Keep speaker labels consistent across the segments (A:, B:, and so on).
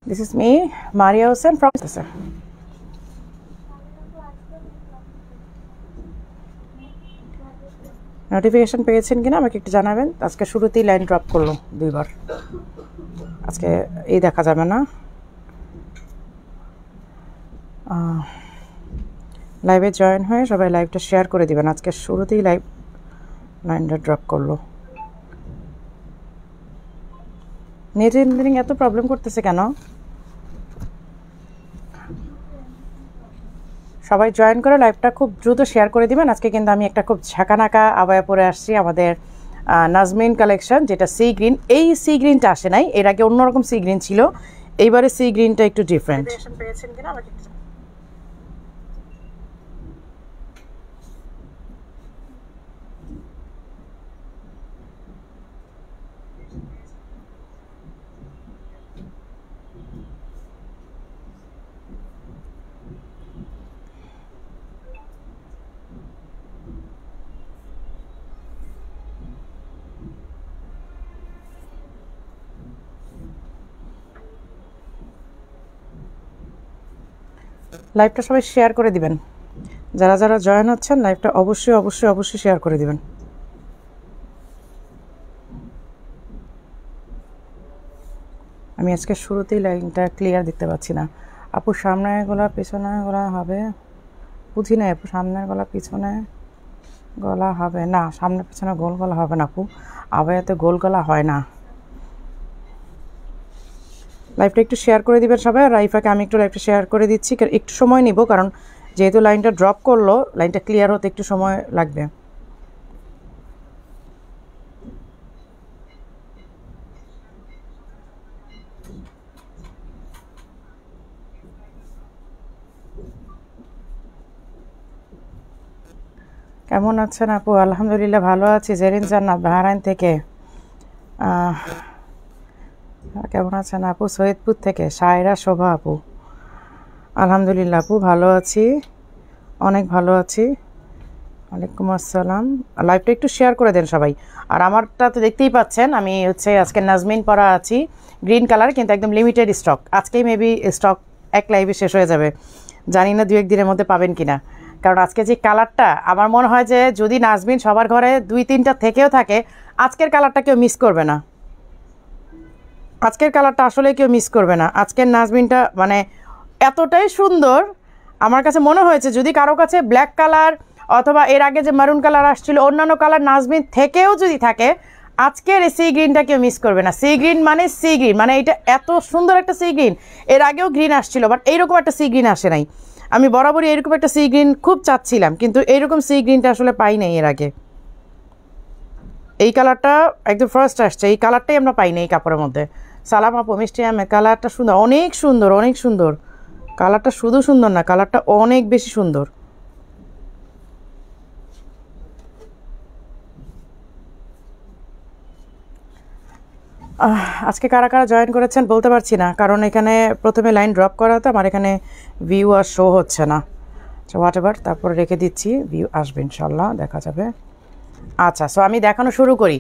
A: This is me, Maria Hussain from notification পেয়েছেন কিনা আমাকে একটু জানাবেন। আজকে শুরুতেই লাইন ড্রপ করলো দুইবার, আজকে এই দেখা যাবে না। লাইভে জয়েন হয়ে সবাই লাইভটা শেয়ার করে দিবেন। আজকে শুরুতেই লাইনটা ড্রপ করলো। নেট ইঞ্জিনিয়ারিং এত প্রবলেম করতেছে কেন? সবাই জয়েন করে লাইভটা খুব দ্রুত শেয়ার করে দিবেন। আজকে কিন্তু আমি একটা খুব ঝাঁকানাকা আবায়া পরে আসছি, আমাদের নাজমিন কালেকশন, যেটা সি গ্রিন। এই সি গ্রিনটা আসে নাই, এর আগে অন্যরকম সি গ্রিন ছিল, এইবারে সি গ্রিনটা একটু ডিফারেন্ট। পেয়েছেন কিনা আমাকে লাইভটা সবাই শেয়ার করে দিবেন। যারা যারা জয়েন হচ্ছেন লাইভটা অবশ্যই অবশ্যই অবশ্যই শেয়ার করে দিবেন। আমি আজকে শুরুতেই লাইনটা ক্লিয়ার দেখতে পাচ্ছি না। আপু সামনের গলা পিছনে গলা হবে? বুঝি না আপু, সামনের গলা পিছনে গলা হবে না? সামনে পিছনে গোল গলা হবে না আপু, আবায়াতে গোল গলা হয় না। লাইভটা একটু শেয়ার করে দিবেন সবাই। আর রাইফাকে আমি একটু লাইভটা শেয়ার করে দিচ্ছি, একটু সময় নিব, কারণ যেহেতু লাইনটা ড্রপ করলো, লাইনটা ক্লিয়ার হতে একটু সময় লাগবে। কেমন আছেন আপু? আলহামদুলিল্লাহ ভালো আছি। জেরিন জান্নাত বাহরাইন থেকে। কেমন আছেন আপু? সৈয়দপুর থেকে সায়রা শোভা আপু। আলহামদুলিল্লাহ আপু ভালো আছি, অনেক ভালো আছি। ওয়ালাইকুম আসসালাম। লাইভটা একটু শেয়ার করে দেন সবাই। আর আমারটা তো দেখতেই পাচ্ছেন, আমি হচ্ছে আজকে নাজমিন পরা আছি, গ্রিন কালার, কিন্তু একদম লিমিটেড স্টক। আজকেই মেবি স্টক এক লাইভে শেষ হয়ে যাবে, জানি না 2-1 দিনের মধ্যে পাবেন কিনা। কারণ আজকে যে কালারটা, আমার মনে হয় যে যদি নাজমিন সবার ঘরে 2-3টা থেকেও থাকে, আজকের কালারটা কেউ মিস করবে না। আজকের কালারটা আসলে কেউ মিস করবে না। আজকের নাজমিনটা মানে এতটাই সুন্দর, আমার কাছে মনে হয়েছে যদি কারো কাছে ব্ল্যাক কালার অথবা এর আগে যে মারুন কালার আসছিল, অন্যান্য কালার নাজমিন থেকেও যদি থাকে, আজকের এই সি গ্রিনটা কেউ মিস করবে না। সি গ্রিন মানে সি গ্রিন, মানে এটা এত সুন্দর একটা সি গ্রিন। এর আগেও গ্রিন আসছিল, বাট এইরকম একটা সি গ্রিন আসে নাই। আমি বরাবরই এরকম একটা সি গ্রিন খুব চাচ্ছিলাম, কিন্তু এইরকম সি গ্রিনটা আসলে পাই নাই এর আগে। এই কালারটা একদম ফার্স্ট আসছে, এই কালারটাই আমরা পাই না এই কাপড়ের মধ্যে। সালাম আপু, মিষ্টি আহমেদ, কালারটা সুন্দর, অনেক সুন্দর, অনেক সুন্দর। কালারটা শুধু সুন্দর না, কালারটা অনেক বেশি সুন্দর। আজকে কারা কারা জয়েন করেছেন বলতে পারছি না, কারণ এখানে প্রথমে লাইন ড্রপ করা তো আমার এখানে ভিউ আর শো হচ্ছে না। হোয়াট এভার, তারপরে রেখে দিচ্ছি, ভিউ আসবে ইনশাল্লাহ, দেখা যাবে। আচ্ছা, সো আমি দেখানো শুরু করি।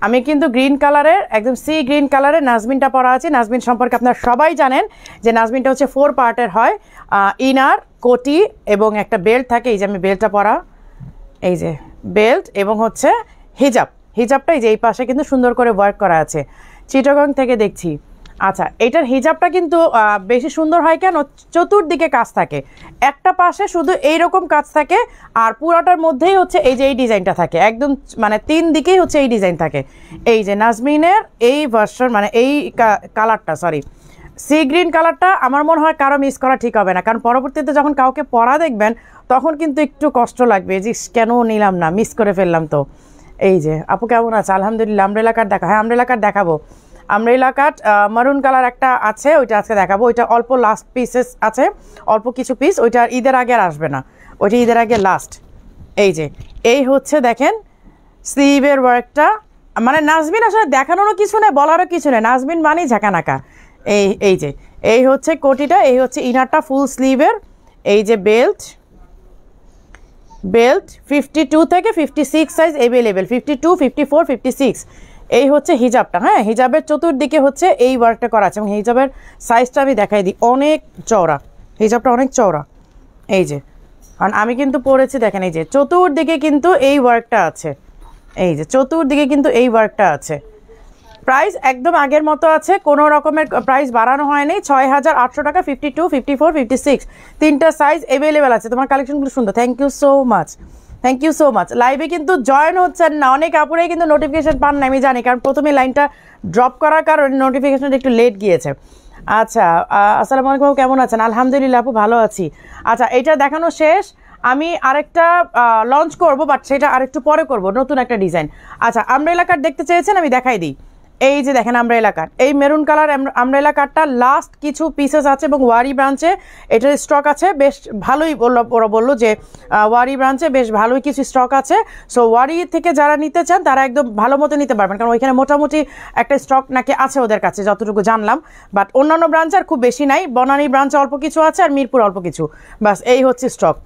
A: আমি কিন্তু গ্রিন কালারের, একদম সি গ্রিন কালারের নাজমিনটা পরা আছে। নাজমিন সম্পর্কে আপনারা সবাই জানেন যে নাজমিনটা হচ্ছে 4 পার্টের হয়। ইনার, কোটি এবং একটা বেল্ট থাকে। এই যে আমি বেল্টটা পরা, এই যে বেল্ট, এবং হচ্ছে হিজাব। হিজাবটা এই যে এই পাশে কিন্তু সুন্দর করে ওয়ার্ক করা আছে, চিটাগং থেকে দেখছি। আচ্ছা, এটার হিজাবটা কিন্তু বেশি সুন্দর হয় কেন? চতুর্দিকে কাজ থাকে, একটা পাশে শুধু এইরকম কাজ থাকে, আর পুরাটার মধ্যেই হচ্ছে এই যে এই ডিজাইনটা থাকে, একদম মানে 3 দিকেই হচ্ছে এই ডিজাইন থাকে। এই যে নাজমিনের এই ভার্সন, মানে এই কালারটা, সরি সি গ্রিন কালারটা আমার মনে হয় কারো মিস করা ঠিক হবে না, কারণ পরবর্তীতে যখন কাউকে পরা দেখবেন তখন কিন্তু একটু কষ্ট লাগবে যে কেন নিলাম না, মিস করে ফেললাম। তো এই যে আপু কেমন আছে? আলহামদুলিল্লাহ। আমরেলা কাট দেখা, হ্যাঁ আমরেলা কাট দেখাবো। আমরেলা কাট মারুন কালার একটা আছে, ওইটা আজকে দেখাবো। ওইটা অল্প লাস্ট পিসেস আছে, অল্প কিছু পিস, ওইটা ঈদের আগে আর আসবে না, ওইটা ঈদের আগে লাস্ট। এই যে এই হচ্ছে দেখেন স্লিভের ওয়ার্কটা, মানে নাজমিন আসলে দেখানোরও কিছু নেই, বলারও কিছু নেই, নাজমিন মানেই ঝাঁকানাকা। এই যে এই হচ্ছে কোটিটা, এই হচ্ছে ইনারটা ফুল স্লিভের। এই যে বেল্ট 52 থেকে 56 সাইজ অ্যাভেলেবেল, 52, 54, 56। এই হচ্ছে হিজাবটা, হ্যাঁ হিজাবের চতুর্দিকে হচ্ছে এই ওয়ার্কটা করা আছে এবং হিজাবের সাইজটা আমি দেখাই দিই, অনেক চওড়া, হিজাবটা অনেক চওড়া। এই যে কারণ আমি কিন্তু পরেছি, দেখেন এই যে চতুর্দিকে কিন্তু এই ওয়ার্কটা আছে, এই যে চতুর্দিকে কিন্তু এই ওয়ার্কটা আছে। প্রাইস একদম আগের মতো আছে, কোনো রকমের প্রাইস বাড়ানো হয়নি। 6,800 টাকা, 52, 54, 56 তিনটা সাইজ অ্যাভেলেবেল আছে। তোমার কালেকশনগুলো সুন্দর, thank you so much, thank you so much. লাইভে কিন্তু জয়েন হচ্ছেন না, অনেক আপুরাই কিন্তু নোটিফিকেশান পান না, আমি জানি, কারণ প্রথমে লাইনটা ড্রপ করার কারণে নোটিফিকেশানটা একটু লেট গিয়েছে। আচ্ছা আসসালামু আলাইকুম, কেমন আছেন? আলহামদুলিল্লাহ আপু ভালো আছি। আচ্ছা এটা দেখানো শেষ, আমি আরেকটা লঞ্চ করব, বাট সেটা আরেকটু পরে করব, নতুন একটা ডিজাইন। আচ্ছা আমব্রেলা কাট দেখতে চেয়েছেন, আমি দেখাই দিই। এই যে দেখেন আমব্রেলা কাট, এই মেরুন কালার আমব্রেলা কাটটা লাস্ট কিছু পিসেস আছে এবং ওয়ারি ব্রাঞ্চে এটার স্টক আছে, বেশ ভালোই ওরা বললো যে ওয়ারি ব্রাঞ্চে বেশ ভালোই কিছু স্টক আছে। সো ওয়ারি থেকে যারা নিতে চান তারা একদম ভালো মতো নিতে পারবেন, কারণ ওইখানে মোটামুটি একটা স্টক নাকি আছে ওদের কাছে যতটুকু জানলাম, বাট অন্যান্য ব্রাঞ্চে আর খুব বেশি নাই। বনানী ব্রাঞ্চে অল্প কিছু আছে আর মিরপুর অল্প কিছু, বাস এই হচ্ছে স্টক।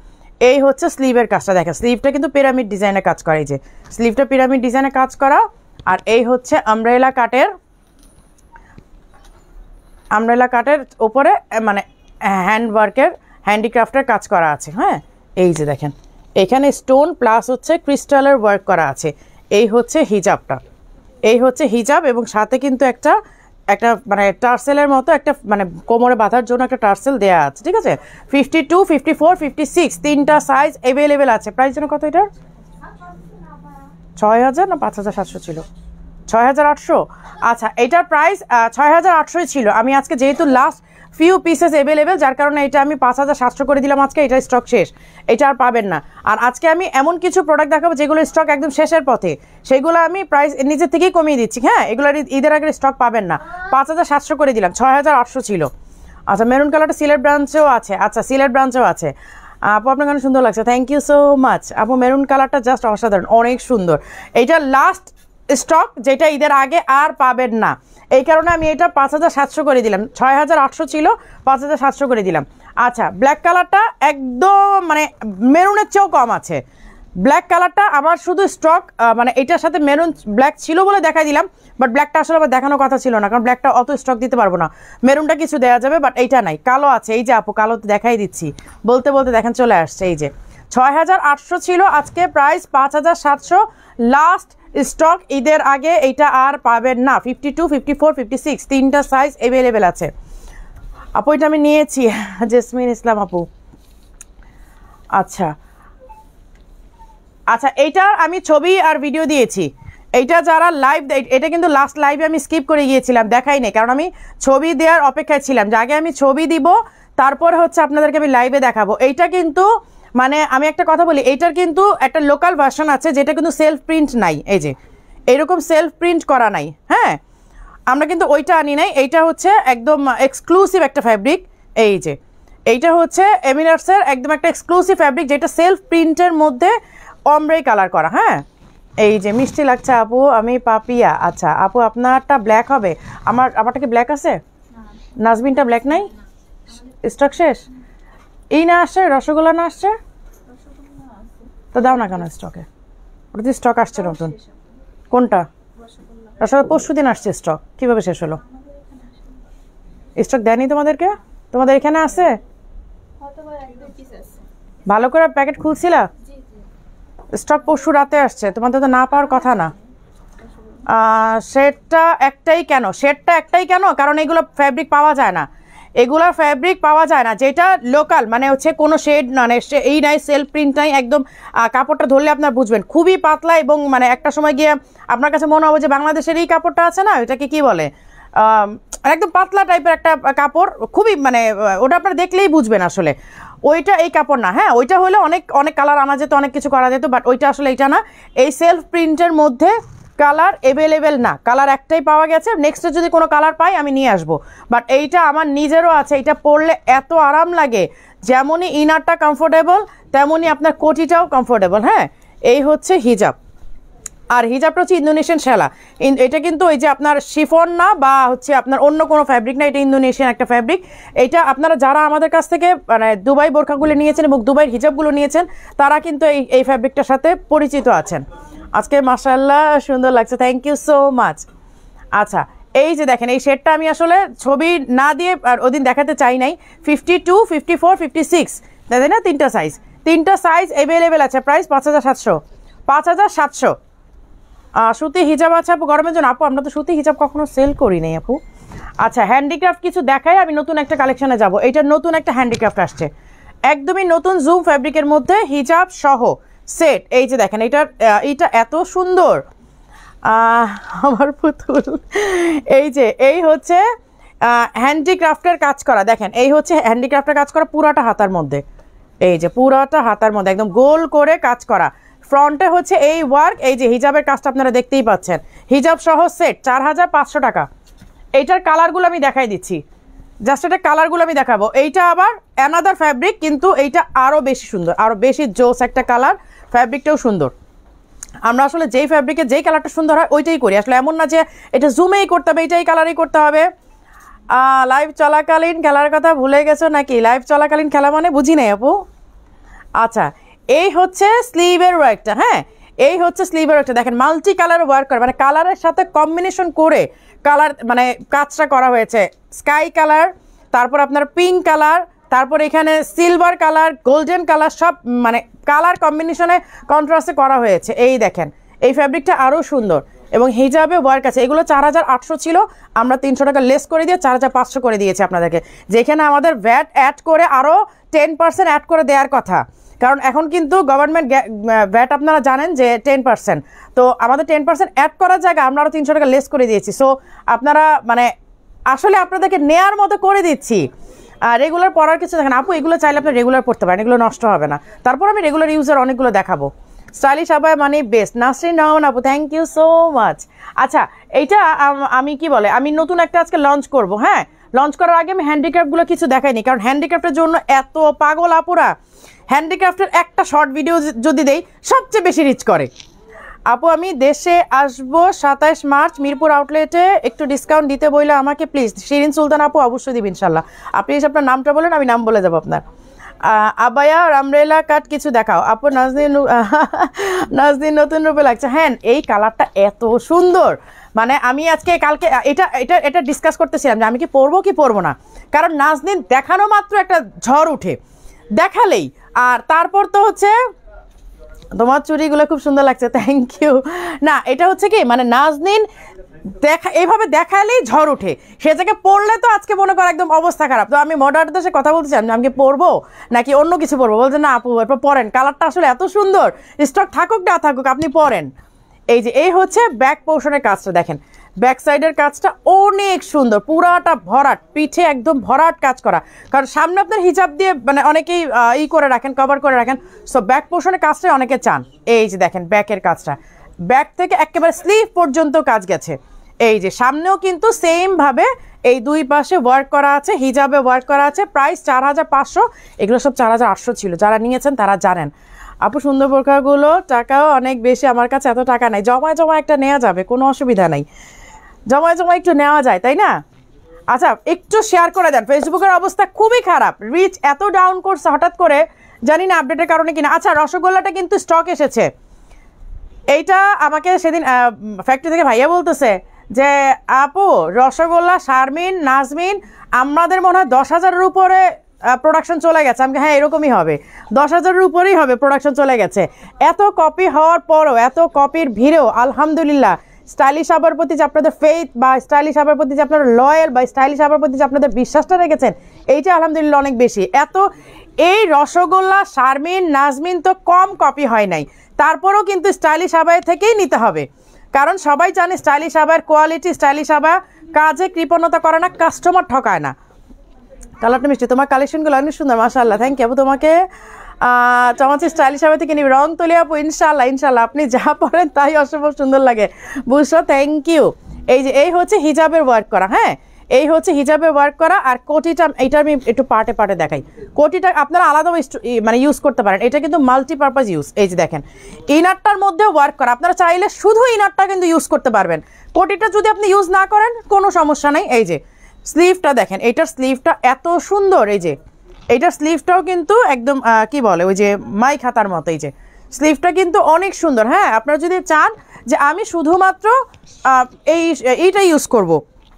A: এই হচ্ছে স্লিভের কাজটা, দেখেন স্লিভটা কিন্তু পিরামিড ডিজাইনে কাজ করে, এই যে স্লিভটা পিরামিড ডিজাইনে কাজ করা। আর এই হচ্ছে আমব্রেলা কাটের উপরে মানে হ্যান্ডওয়ার্কের হ্যান্ডিক্রাফটের কাজ করা আছে, হ্যাঁ এই যে দেখেন এখানে স্টোন প্লাস হচ্ছে ক্রিস্টালের ওয়ার্ক করা আছে। এই হচ্ছে হিজাবটা, এই হচ্ছে হিজাব এবং সাথে কিন্তু একটা মানে টার্সেলের মতো একটা মানে কোমরে বাঁধার জন্য একটা টার্সেল দেওয়া আছে, ঠিক আছে। 52, 54, 56 তিনটা সাইজ অ্যাভেলেবেল আছে। প্রাইস যেন কত এটার? 6,000 না 5,700 ছিল? 6,800। আচ্ছা এটার প্রাইস 6,800 ছিল। আমি আজকে যেহেতু লাস্ট ফিউ পিসেস অ্যাভেলেবেল, যার কারণে এটা আমি 5,700 করে দিলাম আজকে, এটার স্টক শেষ, এটা আর পাবেন না। আর আজকে আমি এমন কিছু প্রোডাক্ট দেখাবো যেগুলো স্টক একদম শেষের পথে, সেগুলো আমি প্রাইস নিজের থেকেই কমিয়ে দিচ্ছি, হ্যাঁ এগুলো ঈদের আগের স্টক পাবেন না। 5,700 করে দিলাম, 6,800 ছিল। আচ্ছা মেরুন কালারটা সিলেট ব্রাঞ্চেও আছে, আচ্ছা সিলেট ব্রাঞ্চেও আছে। আপু আপনার গান সুন্দর লাগছে, থ্যাংক ইউ সো মাচ আপু। মেরুন কালারটা জাস্ট অসাধারণ, অনেক সুন্দর। এইটা লাস্ট স্টক, যেটা ঈদের আগে আর পাবেন না, এই কারণে আমি এটা 5,700 করে দিলাম। 6,800 ছিল, 5,700 করে দিলাম। আচ্ছা ব্ল্যাক কালারটা একদম মানে মেরুনের চেয়েও কম আছে। ব্ল্যাক কালারটা আমার শুধু স্টক মানে এটার সাথে মেরুন ব্ল্যাক ছিল বলে দেখাই দিলাম, বাট ব্ল্যাকটা আসলে আমার দেখানোর কথা ছিল না, কারণ ব্ল্যাকটা অত স্টক দিতে পারবো না। মেরুনটা কিছু দেওয়া যাবে, বাট এইটা নাই। কালো আছে, এই যে আপু কালো দেখাই দিচ্ছি, বলতে বলতে দেখেন চলে আসছে। এই যে 6,800 ছিল, আজকে প্রাইস 5,700 লাস্ট স্টক ঈদের আগে, এইটা আর পাবেন না। 52, 54, 56 তিনটা সাইজ অ্যাভেলেবেল আছে। আপু এটা আমি নিয়েছি, জেসমিন ইসলাম আপু। আচ্ছা আচ্ছা এইটার আমি ছবি আর ভিডিও দিয়েছি। এইটা যারা লাইভ, এটা কিন্তু লাস্ট লাইভে আমি স্কিপ করে গিয়েছিলাম, দেখাই নেই, কারণ আমি ছবি দেওয়ার অপেক্ষায় ছিলাম যে আগে আমি ছবি দিব তারপর হচ্ছে আপনাদেরকে আমি লাইভে দেখাবো। এইটা কিন্তু মানে আমি একটা কথা বলি, এইটার কিন্তু একটা লোকাল ভার্সন আছে যেটা কিন্তু সেলফ প্রিন্ট নাই, এই যে এইরকম সেলফ প্রিন্ট করা নাই, হ্যাঁ আমরা কিন্তু ওইটা আনি নাই। এইটা হচ্ছে একদম এক্সক্লুসিভ একটা ফ্যাব্রিক, এই যে এইটা হচ্ছে এমিনার্সের একদম একটা এক্সক্লুসিভ ফ্যাব্রিক যেটা সেলফ প্রিন্টের মধ্যে অমব্রে কালার করা, হ্যাঁ এই যে মিষ্টি লাগছে আপু, আমি পাপিয়া। আচ্ছা আপু আপনারটা ব্ল্যাক হবে, আমারটা কি ব্ল্যাক আছে? নাজমিনটা ব্ল্যাক নাই, স্টক শেষ। এই না আসছে, রসগোল্লা না আসছে, তো দাও না কেন স্টকে? ওটা তো স্টক আসছে নতুন। কোনটা? রসগোল্লা পরশু দিন আসছে স্টক, কীভাবে শেষ হলো? স্টক দেয়নি তোমাদেরকে? তোমাদের এখানে আছে? ভালো করে প্যাকেট খুলছিলা? স্টক পরশু রাতে আসছে, তোমাদের তো না পাওয়ার কথা না। শেডটা একটাই কেন? কারণ এগুলো ফ্যাব্রিক পাওয়া যায় না, এগুলো ফ্যাব্রিক পাওয়া যায় না, যেটা লোকাল মানে হচ্ছে কোনো শেড মানে এই নাই, সেলফ প্রিন্ট নাই, একদম কাপড়টা ধরলে আপনার বুঝবেন খুবই পাতলা, এবং মানে একটা সময় গিয়ে আপনার কাছে মনে হবে যে বাংলাদেশের এই কাপড়টা আছে না, এটাকে কি বলে, একদম পাতলা টাইপের একটা কাপড়, খুবই মানে ওটা আপনারা দেখলেই বুঝবেন আসলে ওইটা এই কাপড় না। হ্যাঁ ওইটা হলে অনেক অনেক কালার আনা যেত, অনেক কিছু করা যেত, বাট ওইটা আসলে এইটা না। এই সেলফ প্রিন্টের মধ্যে কালার অ্যাভেলেবেল না, কালার একটাই পাওয়া গেছে, নেক্সটে যদি কোনো কালার পাই আমি নিয়ে আসবো। বাট এইটা আমার নিজেরও আছে, এটা পরলে এত আরাম লাগে, যেমনই ইনারটা কমফোর্টেবল তেমনই আপনার কোটিটাও কমফোর্টেবল। হ্যাঁ এই হচ্ছে হিজাব, আর হিজাবটা হচ্ছে ইন্দোনেশিয়ান শালা। এটা কিন্তু ওই যে আপনার শিফন না বা হচ্ছে আপনার অন্য কোনো ফ্যাব্রিক না, এটা ইন্দোনেশিয়ান একটা ফ্যাব্রিক। এটা আপনারা যারা আমাদের কাছ থেকে মানে দুবাই বোরখাগুলো নিয়েছেন এবং দুবাইয়ের হিজাবগুলো নিয়েছেন তারা কিন্তু এই ফ্যাব্রিকটার সাথে পরিচিত আছেন। আজকে মাশাআল্লাহ সুন্দর লাগছে, থ্যাংক ইউ সো মাচ। আচ্ছা এই যে দেখেন এই শেডটা আমি আসলে ছবি না দিয়ে আর ওদিন দেখাতে চাই নাই। 52, 54, 56 তাই না, তিনটা সাইজ অ্যাভেলেবেল আছে। প্রাইস 5700, 5700। সুতি হিজাব আছে আপু গরমের জন্য। আপু আমরা তো সুতি হিজাব কখনো সেল করি নাই আপু। আচ্ছা হ্যান্ডিক্রাফট কিছু দেখাই, আমি নতুন একটা কালেকশনে যাব। এইটা নতুন একটা হ্যান্ডিক্রাফট আসছে, একদমই নতুন জুম ফ্যাব্রিকের মধ্যে হিজাব সহ সেট। এই যে দেখেন এইটা এত সুন্দর, আমার পুতুল। এই হচ্ছে হ্যান্ডিক্রাফটের কাজ করা, দেখেন এই হচ্ছে হ্যান্ডিক্রাফটের কাজ করা পুরাটা হাতার মধ্যে। এই যে পুরাটা হাতার মধ্যে একদম গোল করে কাজ করা। ফ্রন্টে হচ্ছে এই ওয়ার্ক, এই যে হিজাবের কাজটা আপনারা দেখতেই পাচ্ছেন। হিজাব সহ সেট 4500 টাকা। এইটার কালারগুলো আমি দেখাই দিচ্ছি, জাস্ট এটা কালারগুলো আমি দেখাবো। এইটা আবার অ্যানাদার ফ্যাব্রিক, কিন্তু এইটা আরও বেশি সুন্দর, আরও বেশি জোস একটা কালার। ফ্যাব্রিকটাও সুন্দর। আমরা আসলে যেই ফ্যাব্রিকে যেই কালারটা সুন্দর হয় ওইটাই করি, আসলে এমন না যে এটা জুমেই করতে হবে, এইটাই কালারই করতে হবে। লাইভ চলাকালীন খেলার কথা ভুলে গেছো নাকি? লাইভ চলাকালীন খেলা মানে বুঝি নাই আপু। আচ্ছা এই হচ্ছে স্লিভের ওয়ার্কটা, হ্যাঁ এই হচ্ছে স্লিভের ওয়ার্কটা। দেখেন মাল্টি কালার ওয়ার্ক করে, মানে কালারের সাথে কম্বিনেশন করে কালার মানে কাজটা করা হয়েছে। স্কাই কালার, তারপর আপনার পিঙ্ক কালার, তারপর এখানে সিলভার কালার, গোল্ডেন কালার, সব মানে কালার কম্বিনেশনে কন্ট্রাস্টে করা হয়েছে। এই দেখেন এই ফ্যাব্রিকটা আরও সুন্দর এবং হিজাবে ওয়ার্ক আছে। এগুলো 4800 ছিল, আমরা 300 টাকা লেস করে দিয়ে 4500 করে দিয়েছি আপনাদেরকে, যেখানে আমাদের ভ্যাট অ্যাড করে আরও 10% অ্যাড করে দেওয়ার কথা। কারণ এখন কিন্তু গভর্নমেন্ট ভ্যাট আপনারা জানেন যে 10%, তো আমাদের 10% অ্যাড করার জায়গায় আমরা আরও 300 টাকা লেস করে দিয়েছি। সো আপনারা মানে আসলে আপনাদেরকে নেয়ার মতো করে দিচ্ছি। রেগুলার পরার কিছু দেখেন আপু, এগুলো চাইলে আপনি রেগুলার পড়তে পারেন, এগুলো নষ্ট হবে না। তারপর আমি রেগুলার ইউজের অনেকগুলো দেখাবো। স্টাইলিশ আবায়া মানে বেস্ট। নাসরিন রহমান আপু থ্যাংক ইউ সো মাচ। আচ্ছা এইটা আমি কি বলে আমি নতুন একটা আজকে লঞ্চ করব। হ্যাঁ লঞ্চ করার আগে আমি হ্যান্ডিক্রাফটগুলো কিছু দেখাইনি, কারণ হ্যান্ডিক্রাফটের জন্য এত পাগল আপুরা। হ্যান্ডিক্রাফটের একটা শর্ট ভিডিও যদি দেই সবচেয়ে বেশি রিচ করে। আপু আমি দেশে আসবো 27 মার্চ মিরপুর আউটলেটে, একটু ডিসকাউন্ট দিতে বললে আমাকে প্লিজ। শিরিন সুলতান আপু অবশ্যই দিব ইনশাল্লাহ। আপনি এসে আপনার নামটা বলেন, আমি নাম বলে যাবো আপনার। আবায়া রামরেলা কাট কিছু দেখাও আপু। নাজনীন নতুন রূপে লাগছে। হ্যাঁ এই কালারটা এত সুন্দর, মানে আমি আজকে কালকে এটা ডিসকাস করতেছিলাম যে আমি কি পরবো কি পরবো না, কারণ নাজনীন দেখানো মাত্র একটা ঝড় উঠে দেখালেই। আর তারপর তো হচ্ছে তোমার চুড়িগুলো খুব সুন্দর লাগছে, থ্যাংক ইউ। না এটা হচ্ছে কি মানে নাজনীন এইভাবে দেখালেই ঝড় উঠে, সে থেকে পড়লে তো আজকে মনে করো একদম অবস্থা খারাপ। তো আমি মডারেটরদের সাথে কথা বলতে চাই আমি কি পরবো নাকি অন্য কিছু পরবো, বলছে না আপু এরপর পরেন, কালারটা আসলে এত সুন্দর, স্টক থাকুক না থাকুক আপনি পরেন। এই হচ্ছে ব্যাক পোর্শনের কাজটা দেখেন, ব্যাক সাইডের কাজটা অনেক সুন্দর, পুরাটা ভরাট, পিঠে একদম ভরাট কাজ করা। কারণ সামনে আপনার হিজাব দিয়ে মানে অনেকেই করে রাখেন, কভার করে রাখেন। সো ব্যাক পোর্শনের কাজটাই অনেকে চান। এই যে দেখেন ব্যাকের কাজটা, ব্যাক থেকে একেবারে স্লিভ পর্যন্ত কাজ গেছে। এই যে সামনেও কিন্তু সেমভাবে এই দুই পাশে ওয়ার্ক করা আছে, হিজাবে ওয়ার্ক করা আছে। প্রাইস 4500, এগুলো সব 4800 ছিল, যারা নিয়েছেন তারা জানেন। আপু সুন্দর বোরখাগুলো টাকাও অনেক বেশি, আমার কাছে এত টাকা নাই। জমায় একটা নেওয়া যাবে, কোনো অসুবিধা নাই, জমায় একটু নেওয়া যায় তাই না। আচ্ছা একটু শেয়ার করে দেন, ফেসবুকের অবস্থা খুবই খারাপ, রিচ এত ডাউন করছে হঠাৎ করে, জানি না আপডেটের কারণে কিনা। আচ্ছা রসগোল্লাটা কিন্তু স্টক এসেছে। এইটা আমাকে সেদিন ফ্যাক্টরি থেকে ভাইয়া বলতেছে যে আপু রসগোল্লা শারমিন নাজমিন আমাদের মনে হয় 10,000-এর উপরে প্রোডাকশন চলে গেছে। আমাকে হ্যাঁ এরকমই হবে, 10,000-এর উপরেই হবে প্রোডাকশন চলে গেছে। এত কপি হওয়ার পরও, এত কপির ভিড়েও আলহামদুলিল্লাহ স্টাইলিশ আবার প্রতি যে আপনাদের ফেথ বা স্টাইলিশ আবার প্রতি যে আপনারা লয়াল বা স্টাইলিশ আবার প্রতি যে আপনাদের বিশ্বাসটা রেখেছেন, এইটা আলহামদুলিল্লাহ অনেক বেশি। এই রসগোল্লা শারমিন নাজমিন তো কম কপি হয় নাই, তারপরেও কিন্তু স্টাইলিশ আবায় থেকেই নিতে হবে, কারণ সবাই জানে স্টাইলিশ আবায়ের কোয়ালিটি, স্টাইলিশ আবায় কাজে কৃপণতা করে না, কাস্টমার ঠকায় না। কালারটা মিষ্টি, তোমার কালেকশনগুলো অনেক সুন্দর মাশাআল্লাহ, থ্যাংক ইউ আপু। তোমাকে চামাচি স্টাইলিশ আবাই থেকে নিবি, রং তুলি আপু ইনশাল্লাহ আপনি যা পড়েন তাই অসম্ভব সুন্দর লাগে বুঝছো, থ্যাংক ইউ। এই হচ্ছে হিজাবের ওয়ার্ক করা, হ্যাঁ এই হচ্ছে হিজাবের ওয়ার্ক করা। আর কোটিটা এইটা আমি একটু পার্টে দেখাই। কোটিটা আপনারা আলাদা মানে ইউজ করতে পারেন, এটা কিন্তু মাল্টিপারপাস ইউজ। এই যে দেখেন ইনারটার মধ্যে ওয়ার্ক করা, আপনারা চাইলে শুধু ইনারটা কিন্তু ইউজ করতে পারবেন। কোটিটা যদি আপনি ইউজ না করেন কোনো সমস্যা নেই। এই যে স্লিভটা দেখেন, এইটার স্লিভটা এত সুন্দর, এই যে এইটার স্লিভটাও কিন্তু একদম কি বলে ওই যে মাই খাতার মতো। এই যে স্লিভটা কিন্তু অনেক সুন্দর। হ্যাঁ, আপনারা যদি চান যে আমি শুধুমাত্র এইটা ইউজ করব,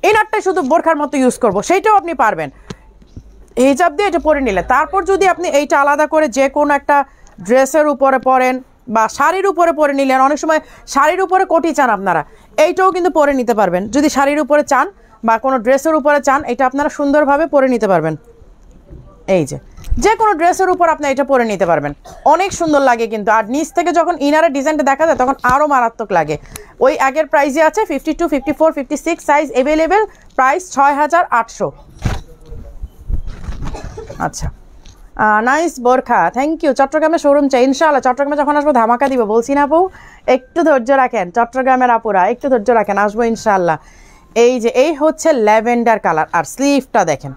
A: ইনারটাই শুধু বোরখার মতো ইউজ করব, সেইটাও আপনি পারবেন। হিজাব দিয়ে এটা পরে নিলে, তারপর যদি আপনি এইটা আলাদা করে যে কোনো একটা ড্রেসের উপরে পরেন বা শাড়ির উপরে পরে নিলেন, অনেক সময় শাড়ির উপরে কোটি চান আপনারা, এইটাও কিন্তু পরে নিতে পারবেন। যদি শাড়ির উপরে চান বা কোনো ড্রেসের উপরে চান, এটা আপনারা সুন্দরভাবে পরে নিতে পারবেন। এই যে কোনো ড্রেসের উপর আপনি এটা পরে নিতে পারবেন, অনেক সুন্দর লাগে কিন্তু। আর নিচ থেকে যখন ইনারের ডিজাইনটা দেখা যায় তখন আরও মারাত্মক লাগে। ওই আগের প্রাইসে আছে 52, 54, 56 সাইজ অ্যাভেলেবেল, প্রাইস 6800। আচ্ছা, নাইস বোরখা, থ্যাংক ইউ। চট্টগ্রামে শোরুম চাই ইনশাআল্লাহ, চট্টগ্রামে যখন আসবো ধামাকা দিব, বলছি না আপু, একটু ধৈর্য রাখেন চট্টগ্রামের আপুরা, একটু ধৈর্য রাখেন, আসবো ইনশাআল্লাহ। এই হচ্ছে ল্যাভেন্ডার কালার, আর স্লিভটা দেখেন,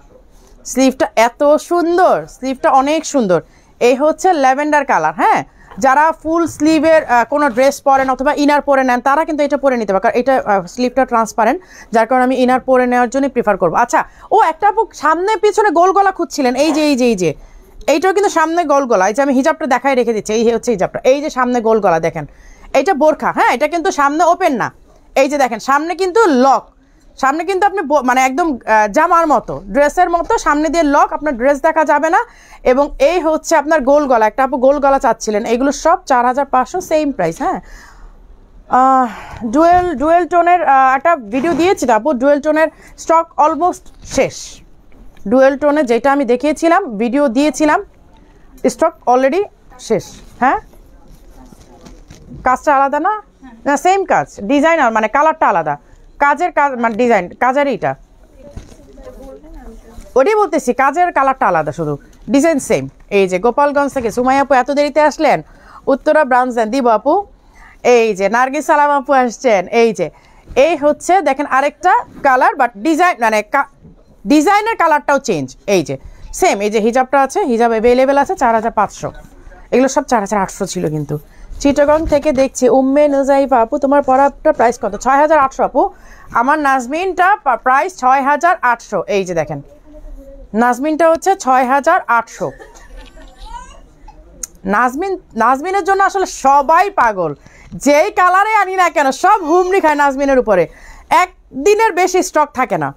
A: স্লিভটা এত সুন্দর, স্লিভটা অনেক সুন্দর। এই হচ্ছে ল্যাভেন্ডার কালার। হ্যাঁ, যারা ফুল স্লিভের কোনো ড্রেস পরেন অথবা ইনার পরে নেন তারা কিন্তু এটা পরে নিতে পারে, কারণ এটা স্লিভটা ট্রান্সপারেন্ট, যার কারণে আমি ইনার পরে নেওয়ার জন্যই প্রিফার করবো। আচ্ছা, ও একটা আপু সামনে পিছনে গোল গলা খুঁজছিলেন, এই যে এইটাও কিন্তু সামনে গোল গলা। এই যে আমি হিজাবটা দেখাই রেখে দিচ্ছি, এই হচ্ছে হিজাবটা, এই যে সামনে গোল গলা দেখেন, এইটা বোরখা। হ্যাঁ, এটা কিন্তু সামনে ওপেন না, এই যে দেখেন সামনে কিন্তু লক, সামনে কিন্তু আপনি মানে একদম জামার মতো, ড্রেসের মতো সামনে দিয়ে লক, আপনার ড্রেস দেখা যাবে না। এবং এই হচ্ছে আপনার গোল গলা, একটা আপু গোল গলা চাচ্ছিলেন, এইগুলো সব 4500, সেম প্রাইস। হ্যাঁ, ডুয়েল টোনের একটা ভিডিও দিয়েছি তো আপু, ডুয়েল টোনের স্টক অলমোস্ট শেষ। ডুয়েল টোনে যেটা আমি দেখিয়েছিলাম, ভিডিও দিয়েছিলাম, স্টক অলরেডি শেষ। হ্যাঁ, কাজটা আলাদা না, না সেম কাজ, ডিজাইনার মানে কালারটা আলাদা, কাজের কাজ মানে ডিজাইন কাজের, এইটা ওটাই বলতেছি, কাজের কালারটা আলাদা, শুধু ডিজাইন সেম। এই যে গোপালগঞ্জ থেকে সুমাই আপু এত দেরিতে আসলেন, উত্তরা ব্রাঞ্চ দেন দিব আপু। এই যে নার্গিস সালাম আপু আসছেন, এই হচ্ছে দেখেন আরেকটা কালার, বাট ডিজাইন মানে ডিজাইনের কালারটাও চেঞ্জ। এই যে সেম, এই যে হিজাবটা আছে, হিজাব অ্যাভেলেবেল আছে 4500, এগুলো সব 4800 ছিল কিন্তু। চিটাগং থেকে দেখছি উম্মে নুজাইফা আপু, তোমার পরাটা প্রাইস কত? 6800 আপু। আমার নাজমিনটা প্রাইস 6800। এই যে দেখেন নাজমিনটা হচ্ছে 6800। নাজমিনের জন্য আসলে সবাই পাগল, যেই কালারে আনি না কেন সব হুমড়ি খায় নাজমিনের উপরে, একদিনের বেশি স্টক থাকে না।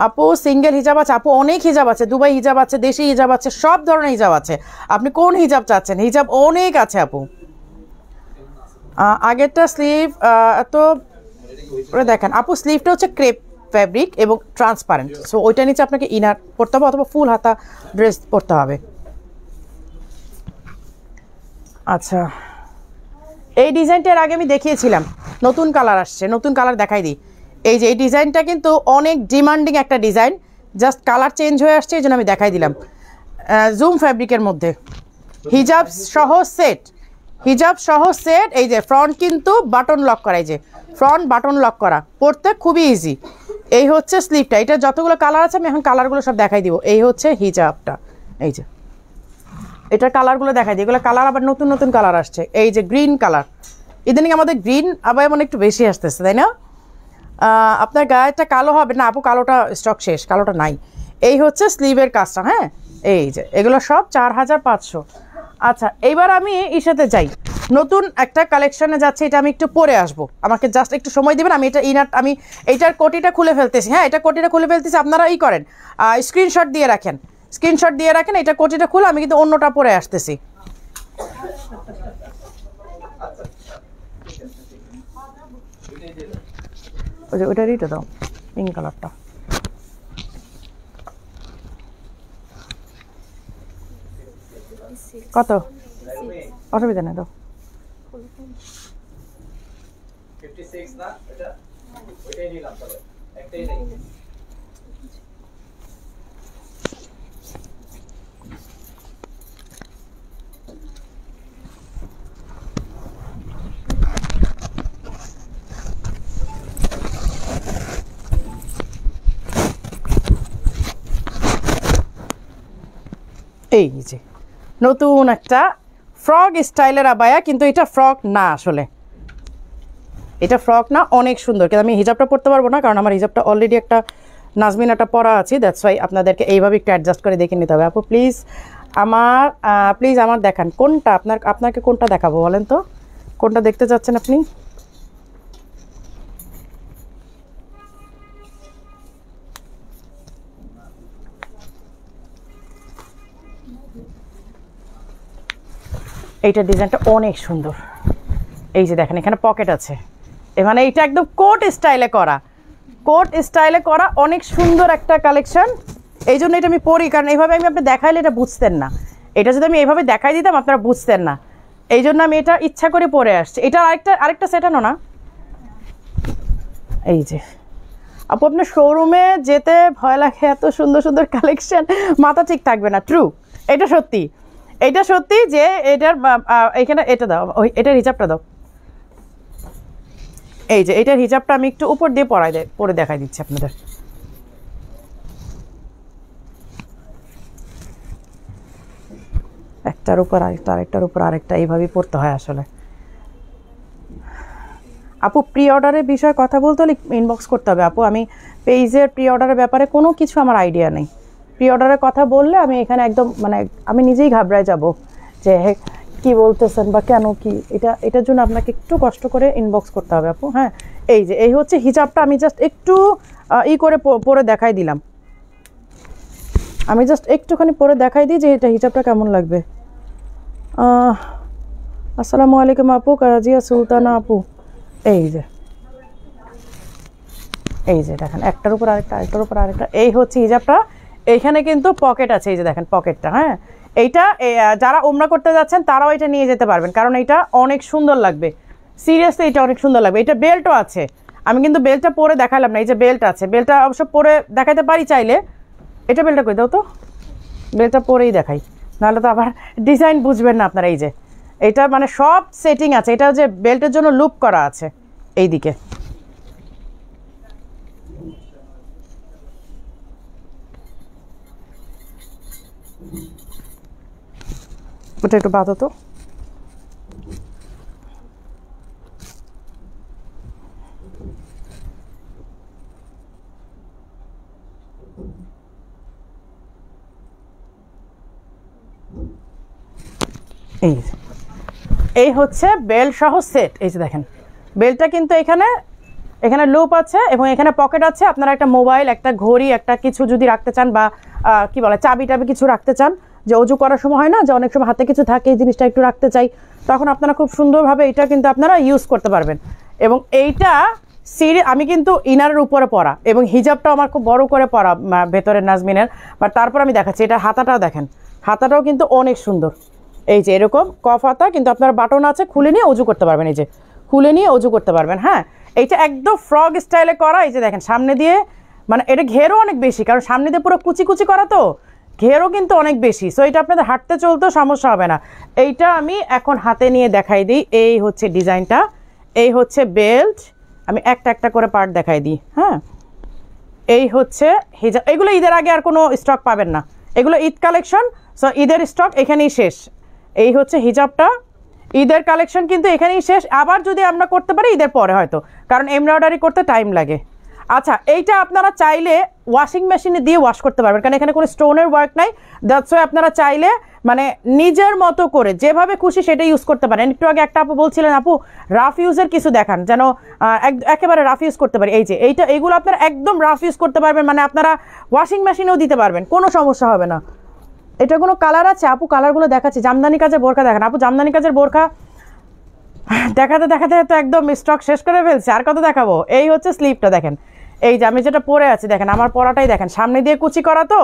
A: আপু সিঙ্গেল হিজাব আছে? আপু অনেক হিজাব আছে, দুবাই হিজাব আছে, দেশি হিজাব আছে, সব ধরনের হিজাব আছে। আপনি কোন হিজাব চাচ্ছেন? হিজাব অনেক আছে আপু। আগেরটা স্লিভ এত দেখেন আপু, স্লিভটা হচ্ছে ক্রেপ ফ্যাব্রিক এবং ট্রান্সপারেন্ট, সো ওইটা নিচে আপনাকে ইনার পরতে হবে অথবা ফুল হাতা ড্রেস পরতে হবে। আচ্ছা, এই ডিজাইনটার আগে আমি দেখিয়েছিলাম, নতুন কালার আসছে, নতুন কালার দেখাই দিই। এই যে এই ডিজাইনটা কিন্তু অনেক ডিমান্ডিং একটা ডিজাইন, জাস্ট কালার চেঞ্জ হয়ে আসছে, এই জন্য আমি দেখাই দিলাম। জুম ফ্যাব্রিকের মধ্যে হিজাব সহ সেট, হিজাব সহ সেট। এই যে ফ্রন্ট কিন্তু বাটন লক করা, এই যে ফ্রন্ট বাটন লক করা, পরতে খুবই ইজি। এই হচ্ছে স্লিভটা, এটা যতগুলো কালার আছে আমি এখন কালারগুলো সব দেখাই দিব। এই হচ্ছে হিজাবটা, এই যে এটার কালারগুলো দেখাই দিই, এগুলো কালার আবার নতুন নতুন কালার আসছে। এই যে গ্রিন কালার, ইদানিং আমাদের গ্রিন আবার এমন একটু বেশি আসতেছে, তাই না? আপনার গায়েটা কালো হবে না আপু, কালোটা স্টক শেষ, কালোটা নাই। এই হচ্ছে স্লিভের কাজটা। হ্যাঁ, এই যে এগুলো সব 4500। আচ্ছা, এইবার আমি সাথে যাই, নতুন একটা কালেকশনে যাচ্ছে, এটা আমি একটু পরে আসবো, আমাকে জাস্ট একটু সময় দেবেন। আমি এটা ইনার, আমি এইটার কোটিটা খুলে ফেলতেছি। হ্যাঁ, এটা কোটিটা খুলে ফেলতেছি, আপনারা করেন স্ক্রিনশট দিয়ে রাখেন, স্ক্রিনশট দিয়ে রাখেন। এটা কোটিটা খুলে আমি কিন্তু অন্যটা পরে আসতেছি। ওই যে ওইটা রিটা দাও, পিঙ্ক কালারটা। কত? অসুবিধা নেই, দাও। এই যে নতুন একটা ফ্রক স্টাইলের আবায়া, কিন্তু এটা ফ্রক না, আসলে এটা ফ্রক না, অনেক সুন্দর। কিন্তু আমি হিজাবটা পরতে পারবো না, কারণ আমার হিজাবটা অলরেডি একটা নাজমিনাটা পরা আছে, দ্যাটস ওয়াই আপনাদেরকে এইভাবে একটু অ্যাডজাস্ট করে দেখে নিতে হবে। আপু প্লিজ আমার প্লিজ আমার দেখান কোনটা আপনাকে কোনটা দেখাবো বলেন তো, কোনটা দেখতে চাচ্ছেন আপনি? এইটা ডিজাইনটা অনেক সুন্দর। এই যে দেখেন এখানে পকেট আছে, মানে এইটা একদম কোট স্টাইলে করা, কোট স্টাইলে করা অনেক সুন্দর একটা কালেকশন। এই জন্য এটা আমি পরি, কারণ এইভাবে আমি আপনি দেখাইলে এটা বুঝতেন না। এটা যদি আমি এইভাবে দেখাই দিতাম আপনারা বুঝতেন না, এই জন্য আমি এটা ইচ্ছা করে পরে আসছি। এটা আরেকটা সেটানো না। এই যে আপু আপনার শোরুমে যেতে ভয় লাগে, এত সুন্দর সুন্দর কালেকশন, মাথা ঠিক থাকবে না। ট্রু, এটা সত্যি, এটা সত্যি যে এটার এখানে এটা দাও, ওই এটার হিসাবটা দাও। এই যে এটার হিসাবটা আমি একটু উপর দিয়ে পরে দেখাই দিচ্ছি আপনাদের। একটার উপর আরেকটা, আরেকটার উপর আরেকটা, এইভাবেই পড়তে হয় আসলে। আপু প্রি অর্ডারের বিষয়ে কথা বলতে হলে ইনবক্স করতে হবে আপু। আমি পেজের প্রি অর্ডারের ব্যাপারে কোনো কিছু আমার আইডিয়া নেই। প্রি অর্ডারের কথা বললে আমি এখানে একদম মানে আমি নিজেই ঘাবড়ায় যাব যে কি বলতেছেন বা কেন কি, এটার জন্য আপনাকে একটু কষ্ট করে ইনবক্স করতে হবে আপু। হ্যাঁ, এই যে এই হচ্ছে হিজাবটা, আমি জাস্ট একটু করে পরে দেখাই দিলাম। আমি জাস্ট একটুখানি পরে দেখাই দিই যে এটা হিজাবটা কেমন লাগবে। আসসালামু আলাইকুম আপু, কাজিয়া সুলতানা আপু। এই যে দেখেন একটার উপর আরেকটা, আরেকটার উপর আরেকটা, এই হচ্ছে হিজাবটা। এইখানে কিন্তু পকেট আছে, এই যে দেখেন পকেটটা। হ্যাঁ, এইটা যারা ওমরা করতে যাচ্ছেন তারাও এটা নিয়ে যেতে পারবেন, কারণ এটা অনেক সুন্দর লাগবে। সিরিয়াসলি এটা অনেক সুন্দর লাগবে। এটা বেল্টও আছে, আমি কিন্তু বেল্টটা পরে দেখালাম না। এই যে বেল্ট আছে, বেল্টটা অবশ্য পরে দেখাতে পারি চাইলে। এটা বেল্টটা কই দাও তো, বেল্টটা পরেই দেখাই, নাহলে তো আবার ডিজাইন বুঝবেন না আপনারা। এই যে এটা মানে সব সেটিং আছে, এটা যে বেল্টের জন্য লুপ করা আছে এইদিকে। ওটা একটু বাঁধো তো। এই হচ্ছে বেল্ট সহ সেট। এই যে দেখেন বেল্টটা কিন্তু এখানে লুপ আছে এবং এখানে পকেট আছে। আপনারা একটা মোবাইল, একটা ঘড়ি, একটা কিছু যদি রাখতে চান বা কি বলে চাবি টাবি কিছু রাখতে চান, যে অজু করার সময় হয় না যে অনেক সময় হাতে কিছু থাকে, এই জিনিসটা একটু রাখতে চাই, তখন আপনারা খুব সুন্দরভাবে এটা কিন্তু আপনারা ইউজ করতে পারবেন। এবং এইটা আমি কিন্তু ইনারের উপরে পরা এবং হিজাবটাও আমার খুব বড় করে পরা ভেতরের নাজমিনের। বাট তারপর আমি দেখাচ্ছি, এটা হাতাটাও দেখেন, হাতাটাও কিন্তু অনেক সুন্দর। এই যে এরকম কফ হাতা, কিন্তু আপনার বাটন আছে, খুলে নিয়ে অজু করতে পারবেন। এই যে খুলে নিয়ে অজু করতে পারবেন। হ্যাঁ, এইটা একদম ফ্রগ স্টাইলে করা। এই যে দেখেন সামনে দিয়ে, মানে এটা ঘেরও অনেক বেশি, কারণ সামনে দিয়ে পুরো কুচি কুচি করা, তো ঘেরও কিন্তু অনেক বেশি। সো এটা আপনাদের হাঁটতে চলতেও সমস্যা হবে না। এইটা আমি এখন হাতে নিয়ে দেখাই দিই। এই হচ্ছে ডিজাইনটা, এই হচ্ছে বেল্ট। আমি একটা একটা করে পার্ট দেখাই দিই। হ্যাঁ, এই হচ্ছে হিজাব। এগুলো ঈদের আগে আর কোনো স্টক পাবেন না, এগুলো ঈদ কালেকশন। সো ঈদের স্টক এখানেই শেষ। এই হচ্ছে হিজাবটা, ঈদের কালেকশন কিন্তু এখানেই শেষ। আবার যদি আমরা করতে পারি ঈদের পরে হয়তো, কারণ এমব্রয়ডারি করতে টাইম লাগে। আচ্ছা, এইটা আপনারা চাইলে ওয়াশিং মেশিনে দিয়ে ওয়াশ করতে পারবেন, কারণ এখানে কোনো স্টোনের ওয়ার্ক নাই। দ্যাটস ওয়াই আপনারা চাইলে মানে নিজের মতো করে যেভাবে খুশি সেটা ইউজ করতে পারেন। একটু আগে একটা আপু বলছিলেন আপু রাফ ইউজের কিছু দেখান, যেন একেবারে রাফ ইউজ করতে পারি। এই যে এইগুলো আপনারা একদম রাফ ইউজ করতে পারবেন, মানে আপনারা ওয়াশিং মেশিনেও দিতে পারবেন, কোনো সমস্যা হবে না। এটা কোনো কালার আছে আপু? কালারগুলো দেখাচ্ছি। জামদানি কাজের বোরখা দেখেন আপু, জামদানি কাজের বোরখা দেখাতে দেখাতে তো একদম স্টক শেষ করে ফেলছে, আর কত দেখাবো। এই হচ্ছে স্লিপটা দেখেন, এই যে আমি যেটা পরে আছি দেখেন, আমার পরাটাই দেখেন, সামনে দিয়ে কুচি করা, তো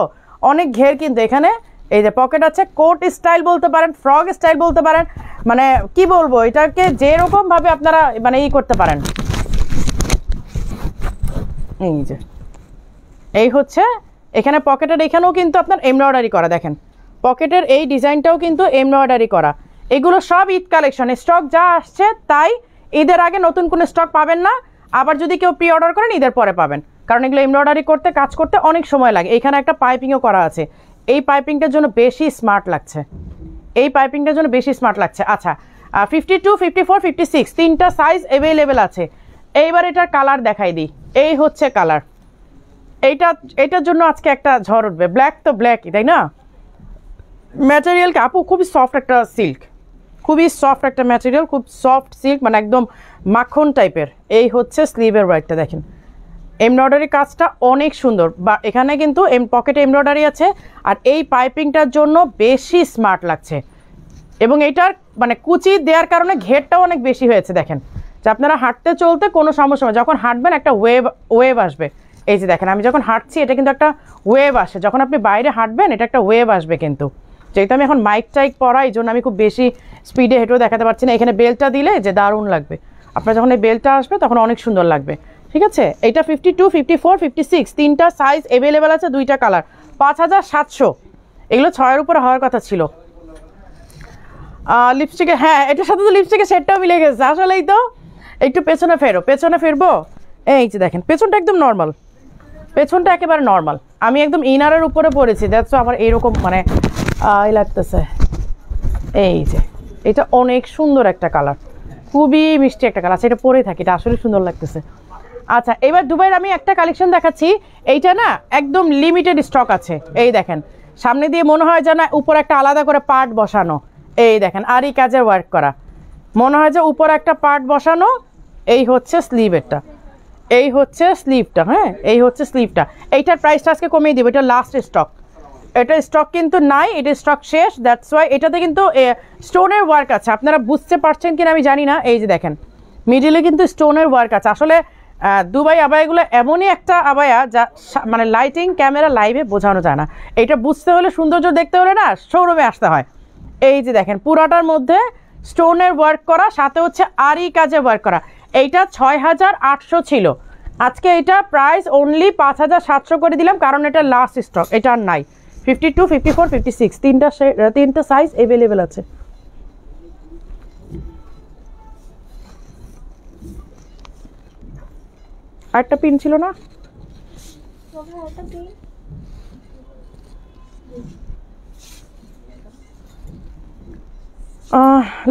A: অনেক ঘের কিন্তু এখানে। এই যে পকেট আছে, কোট স্টাইল বলতে পারেন, ফ্রক স্টাইল বলতে পারেন, মানে কি বলবো, এটাকে যেরকম ভাবে আপনারা মানে করতে পারেন। এই যে এই হচ্ছে এখানে পকেটের, এখানেও কিন্তু আপনার এমব্রয়ডারি করা দেখেন, পকেটের এই ডিজাইনটাও কিন্তু এমব্রয়ডারি করা। এগুলো সব ঈদ কালেকশন, স্টক যা আসছে তাই। ঈদের আগে নতুন কোনো স্টক পাবেন না। আবার যদি কেউ প্রি অর্ডার করেন ঈদের পরে পাবেন, কারণ এগুলো এমব্রয়ডারি করতে, কাজ করতে অনেক সময় লাগে। এখানে একটা পাইপিংও করা আছে, এই পাইপিংটার জন্য বেশি স্মার্ট লাগছে, এই পাইপিংটার জন্য বেশি স্মার্ট লাগছে। আচ্ছা, 52, 54, 56 তিনটা সাইজ অ্যাভেলেবেল আছে। এইবার এটার কালার দেখাই দিই। এই হচ্ছে কালার, এটার জন্য আজকে একটা ঝড় উঠবে। ব্ল্যাক তো ব্ল্যাকই, তাই না? ম্যাটেরিয়ালটা আপু খুবই সফট একটা সিল্ক, খুবই সফট একটা ম্যাটেরিয়াল, খুব সফট সিল্ক, মানে একদম মাখন টাইপের। এই হচ্ছে স্লিভের ওয়ার্কটা দেখেন, এমব্রয়ডারি কাজটা অনেক সুন্দর, বা এখানে কিন্তু পকেটে এমব্রয়ডারি আছে, আর এই পাইপিংটার জন্য বেশি স্মার্ট লাগছে। এবং এইটার মানে কুচি দেওয়ার কারণে ঘেরটাও অনেক বেশি হয়েছে দেখেন, যে আপনারা হাঁটতে চলতে কোনো সমস্যা হয়, যখন হাঁটবেন একটা ওয়েভ আসবে। এই যে দেখেন আমি যখন হাঁটছি এটা কিন্তু একটা ওয়েভ আসে, যখন আপনি বাইরে হাঁটবেন এটা একটা ওয়েভ আসবে। কিন্তু যেহেতু আমি এখন মাইক টাইক পরা, এই জন্য আমি খুব বেশি স্পিডে হেঁটেও দেখাতে পারছি না। এখানে বেল্টটা দিলে যে দারুণ লাগবে, আপনার যখন এই বেল্টটা আসবে তখন অনেক সুন্দর লাগবে। ঠিক আছে, এটা 52, 54, 56 তিনটা সাইজ অ্যাভেলেবেল আছে, দুইটা কালার, 5700। এগুলো 6-এর উপরে হওয়ার কথা ছিল। লিপস্টিকে, হ্যাঁ এটার সাথে তো লিপস্টিকের সেটটাও মিলে গেছে। আসলেই তো একটু পেছনে ফিরবো। এই যে দেখেন পেছনটা একদম নর্মাল, পেছনটা একেবারে নর্মাল। আমি একদম ইনারের উপরে পরেছি, দ্যাটস আমার এইরকম মানে লাগতেছে। এই যে এটা অনেক সুন্দর একটা কালার, খুবই মিষ্টি একটা কালার। এটা পরে থাকি, এটা আসলে সুন্দর লাগতেছে। আচ্ছা, এবার দুবাইয়ের আমি একটা কালেকশন দেখাচ্ছি। এইটা না একদম লিমিটেড স্টক আছে। এই দেখেন সামনে দিয়ে মনে হয় যেন উপর একটা আলাদা করে পার্ট বসানো। এই দেখেন আরই কাজের ওয়ার্ক করা, মনে হয় যে উপর একটা পার্ট বসানো। এই হচ্ছে স্লিভেরটা, এই হচ্ছে স্লিভটা। হ্যাঁ, এই হচ্ছে স্লিভটা। এইটার প্রাইসটা আজকে কমিয়ে দিব, এটা লাস্ট স্টক। এটা স্টক কিন্তু নাই, এটা স্টক শেষ, দ্যাটস ওয়াই। এটাতে কিন্তু স্টোনের ওয়ার্ক আছে, আপনারা বুঝতে পারছেন কিনা আমি জানি না। এই যে দেখেন মিডিলে কিন্তু স্টোনের ওয়ার্ক আছে। আসলে দুবাই আবায়াগুলো এমনই একটা আবায়া যা মানে লাইটিং ক্যামেরা লাইভে বোঝানো যায় না। এটা বুঝতে হলে, সৌন্দর্য দেখতে হলে না শোরুমে আসতে হয়। এই যে দেখেন পুরাটার মধ্যে স্টোনের ওয়ার্ক করা, সাথে হচ্ছে আরই কাজে ওয়ার্ক করা। এইটা 6800 ছিল, আজকে এটা প্রাইস অনলি 5700 করে দিলাম, কারণ এটা লাস্ট স্টক, এটা আর নাই। 52, 54, 56 তিনটা সাইজ অ্যাভেলেবেল আছে। আরেকটা পিন ছিল না?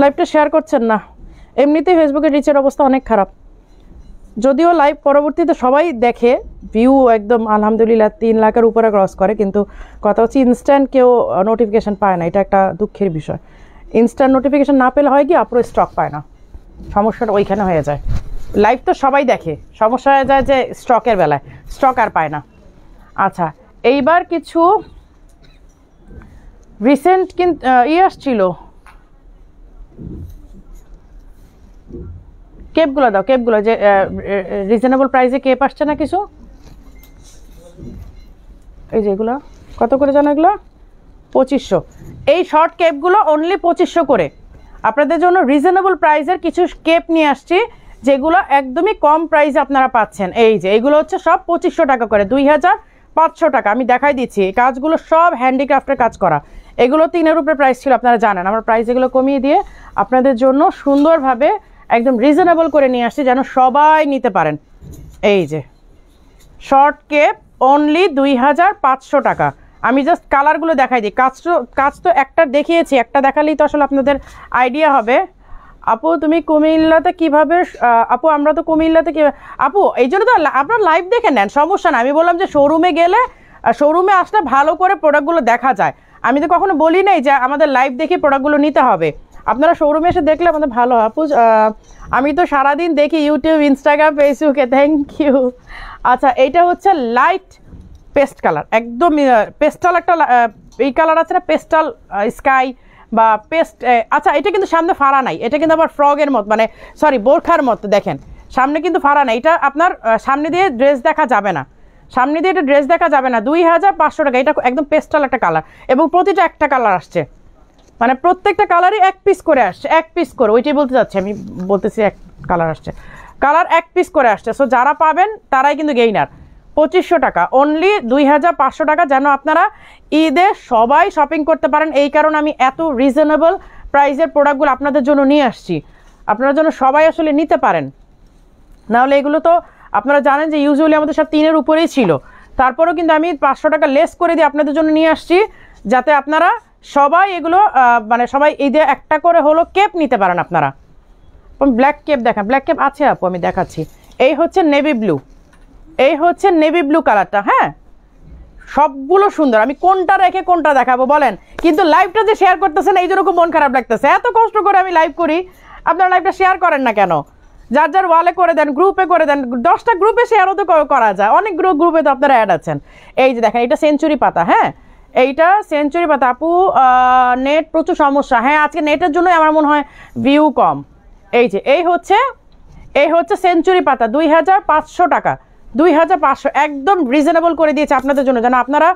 A: লাইভটা শেয়ার করছেন না, এমনিতেই ফেসবুকের রিচের অবস্থা অনেক খারাপ। যদিও লাইভ পরবর্তীতে সবাই দেখে, ভিউ একদম আলহামদুলিল্লাহ 3 লাখের উপরে ক্রস করে, কিন্তু কথা হচ্ছে ইনস্ট্যান্ট কেউ নোটিফিকেশান পায় না। এটা একটা দুঃখের বিষয়। ইনস্ট্যান্ট নোটিফিকেশান না পেলে হয় কি, আপুরো স্টক পায় না, সমস্যাটা ওইখানে হয়ে যায়। লাইভ তো সবাই দেখে, সমস্যা হয়ে যায় যে স্টকের বেলায় স্টক আর পায় না। আচ্ছা, এইবার কিছু রিসেন্ট কিন্তু আসছিল, কেপগুলো দাও, কেপগুলো যে রিজনেবল প্রাইসে কেপ আসছে না কিছু। এই যে এগুলো কত করে জানো? এগুলো 2500। এই শর্ট কেপগুলো অনলি 2500 করে। আপনাদের জন্য রিজনেবল প্রাইসের কিছু কেপ নিয়ে আসছি, যেগুলো একদমই কম প্রাইসে আপনারা পাচ্ছেন। এই যে এগুলো হচ্ছে সব 2500 টাকা করে, 2500 টাকা। আমি দেখাই দিচ্ছি, এই কাজগুলো সব হ্যান্ডিক্রাফটের কাজ করা। এগুলো 3-এর উপরে প্রাইস ছিল, আপনারা জানেন। আমরা প্রাইস এগুলো কমিয়ে দিয়ে আপনাদের জন্য সুন্দরভাবে একদম রিজনেবল করে নিয়ে আসছি, যেন সবাই নিতে পারেন। এই যে শর্ট কেপ অনলি 2500 টাকা। আমি জাস্ট কালারগুলো দেখাই দিই। কাজ তো একটা দেখিয়েছি, একটা দেখালেই তো আসলে আপনাদের আইডিয়া হবে। আপু তুমি কুমিল্লাতে কিভাবে? আপু আমরা তো কুমিল্লাতে কি আপু, এই জন্য তো আপনার লাইভ দেখে নেন, সমস্যা না। আমি বললাম যে শোরুমে গেলে, শোরুমে আসলে ভালো করে প্রোডাক্টগুলো দেখা যায়। আমি তো কখনো বলি নাই যে আমাদের লাইভ দেখে প্রোডাক্টগুলো নিতে হবে। আপনারা শোরুমে এসে দেখলে আমাদের ভালো হয়। আপু আমি তো সারাদিন দেখি ইউটিউব, ইনস্টাগ্রাম, ফেসবুকে। Thank you. আচ্ছা, এইটা হচ্ছে লাইট পেস্ট কালার, একদম পেস্টাল একটা এই কালার আছে না, পেস্টাল স্কাই বা পেস্ট। আচ্ছা, এটা কিন্তু সামনে ফাড়া নাই, এটা কিন্তু আবার ফ্রগের মতো, মানে সরি বোরখার মতো। দেখেন সামনে কিন্তু ফাড়া নাই, এটা আপনার সামনে দিয়ে ড্রেস দেখা যাবে না, সামনে দিয়ে এটা ড্রেস দেখা যাবে না। 2500 টাকা। এটা একদম পেস্টাল একটা কালার, এবং প্রতিটা একটা কালার আসছে, মানে প্রত্যেকটা কালারই 1 পিস করে আসছে, 1 পিস করে। ওইটাই বলতে যাচ্ছে, আমি বলতেছি 1 কালার আসছে, কালার 1 পিস করে আসছে। সো যারা পাবেন তারাই কিন্তু গেইনার। 2500 টাকা, অনলি 2500 টাকা, যেন আপনারা ঈদে সবাই শপিং করতে পারেন। এই কারণে আমি এত রিজনেবল প্রাইসের প্রোডাক্টগুলো আপনাদের জন্য নিয়ে আসছি, আপনারা যেন সবাই আসলে নিতে পারেন। নাহলে এগুলো তো আপনারা জানেন যে ইউজুয়ালি আমাদের সব 3-এর উপরেই ছিল। তারপরেও কিন্তু আমি 500 টাকা লেস করে দিয়ে আপনাদের জন্য নিয়ে আসছি, যাতে আপনারা সবাই এগুলো মানে সবাই ঈদে একটা করে হলো কেপ নিতে পারেন আপনারা। ব্ল্যাক কেপ দেখেন, ব্ল্যাক কেপ আছে আপু, আমি দেখাচ্ছি। এই হচ্ছে নেভি ব্লু, এই হচ্ছে নেভি ব্লু কালারটা। হ্যাঁ, সবগুলো সুন্দর, আমি কোনটা রেখে কোনটা দেখাবো বলেন? কিন্তু লাইভটা যে শেয়ার করতেছেন এই জন্য খুব মন খারাপ লাগতেছে। এত কষ্ট করে আমি লাইভ করি, আপনারা লাইভটা শেয়ার করেন না কেন? যার যার ওয়ালে করে দেন, গ্রুপে করে দেন, 10টা গ্রুপে শেয়ারও তো করা যায়, অনেক গ্রুপে তো আপনারা অ্যাড আছেন। এই যে দেখেন এটা সেঞ্চুরি পাতা, হ্যাঁ এইটা সেঞ্চুরি পাতা। আপু নেট প্রচুর সমস্যা, হ্যাঁ আজকে নেটের জন্যই আমার মনে হয় ভিউ কম। এই যে এই হচ্ছে সেঞ্চুরি পাতা, 2500 টাকা, 2500 একদম রিজনেবল করে দিয়েছে আপনাদের জন্য, যেন আপনারা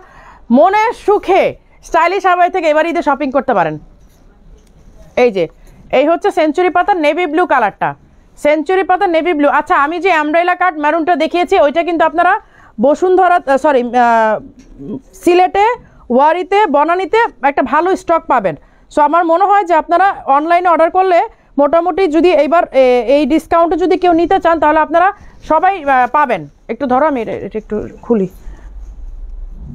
A: মনের সুখে স্টাইলিশ হাওয়াই থেকে এবার ঈদে শপিং করতে পারেন। এই হচ্ছে সেঞ্চুরি পাতা নেভি ব্লু কালারটা, সেঞ্চুরি পাতা নেভি ব্লু। আচ্ছা আমি যে আমব্রেলা কাট মেরুনটা দেখিয়েছি ওইটা কিন্তু আপনারা বসুন্ধরা সিলেটে, ওয়ারিতে, বনানীতে একটা ভালো স্টক পাবেন। সো আমার মনে হয় যে আপনারা অনলাইনে অর্ডার করলে মোটামুটি যদি এইবার এই ডিসকাউন্টে যদি কেউ নিতে চান তাহলে আপনারা সবাই পাবেন। একটু ধরো আমি এটা একটু খুলি,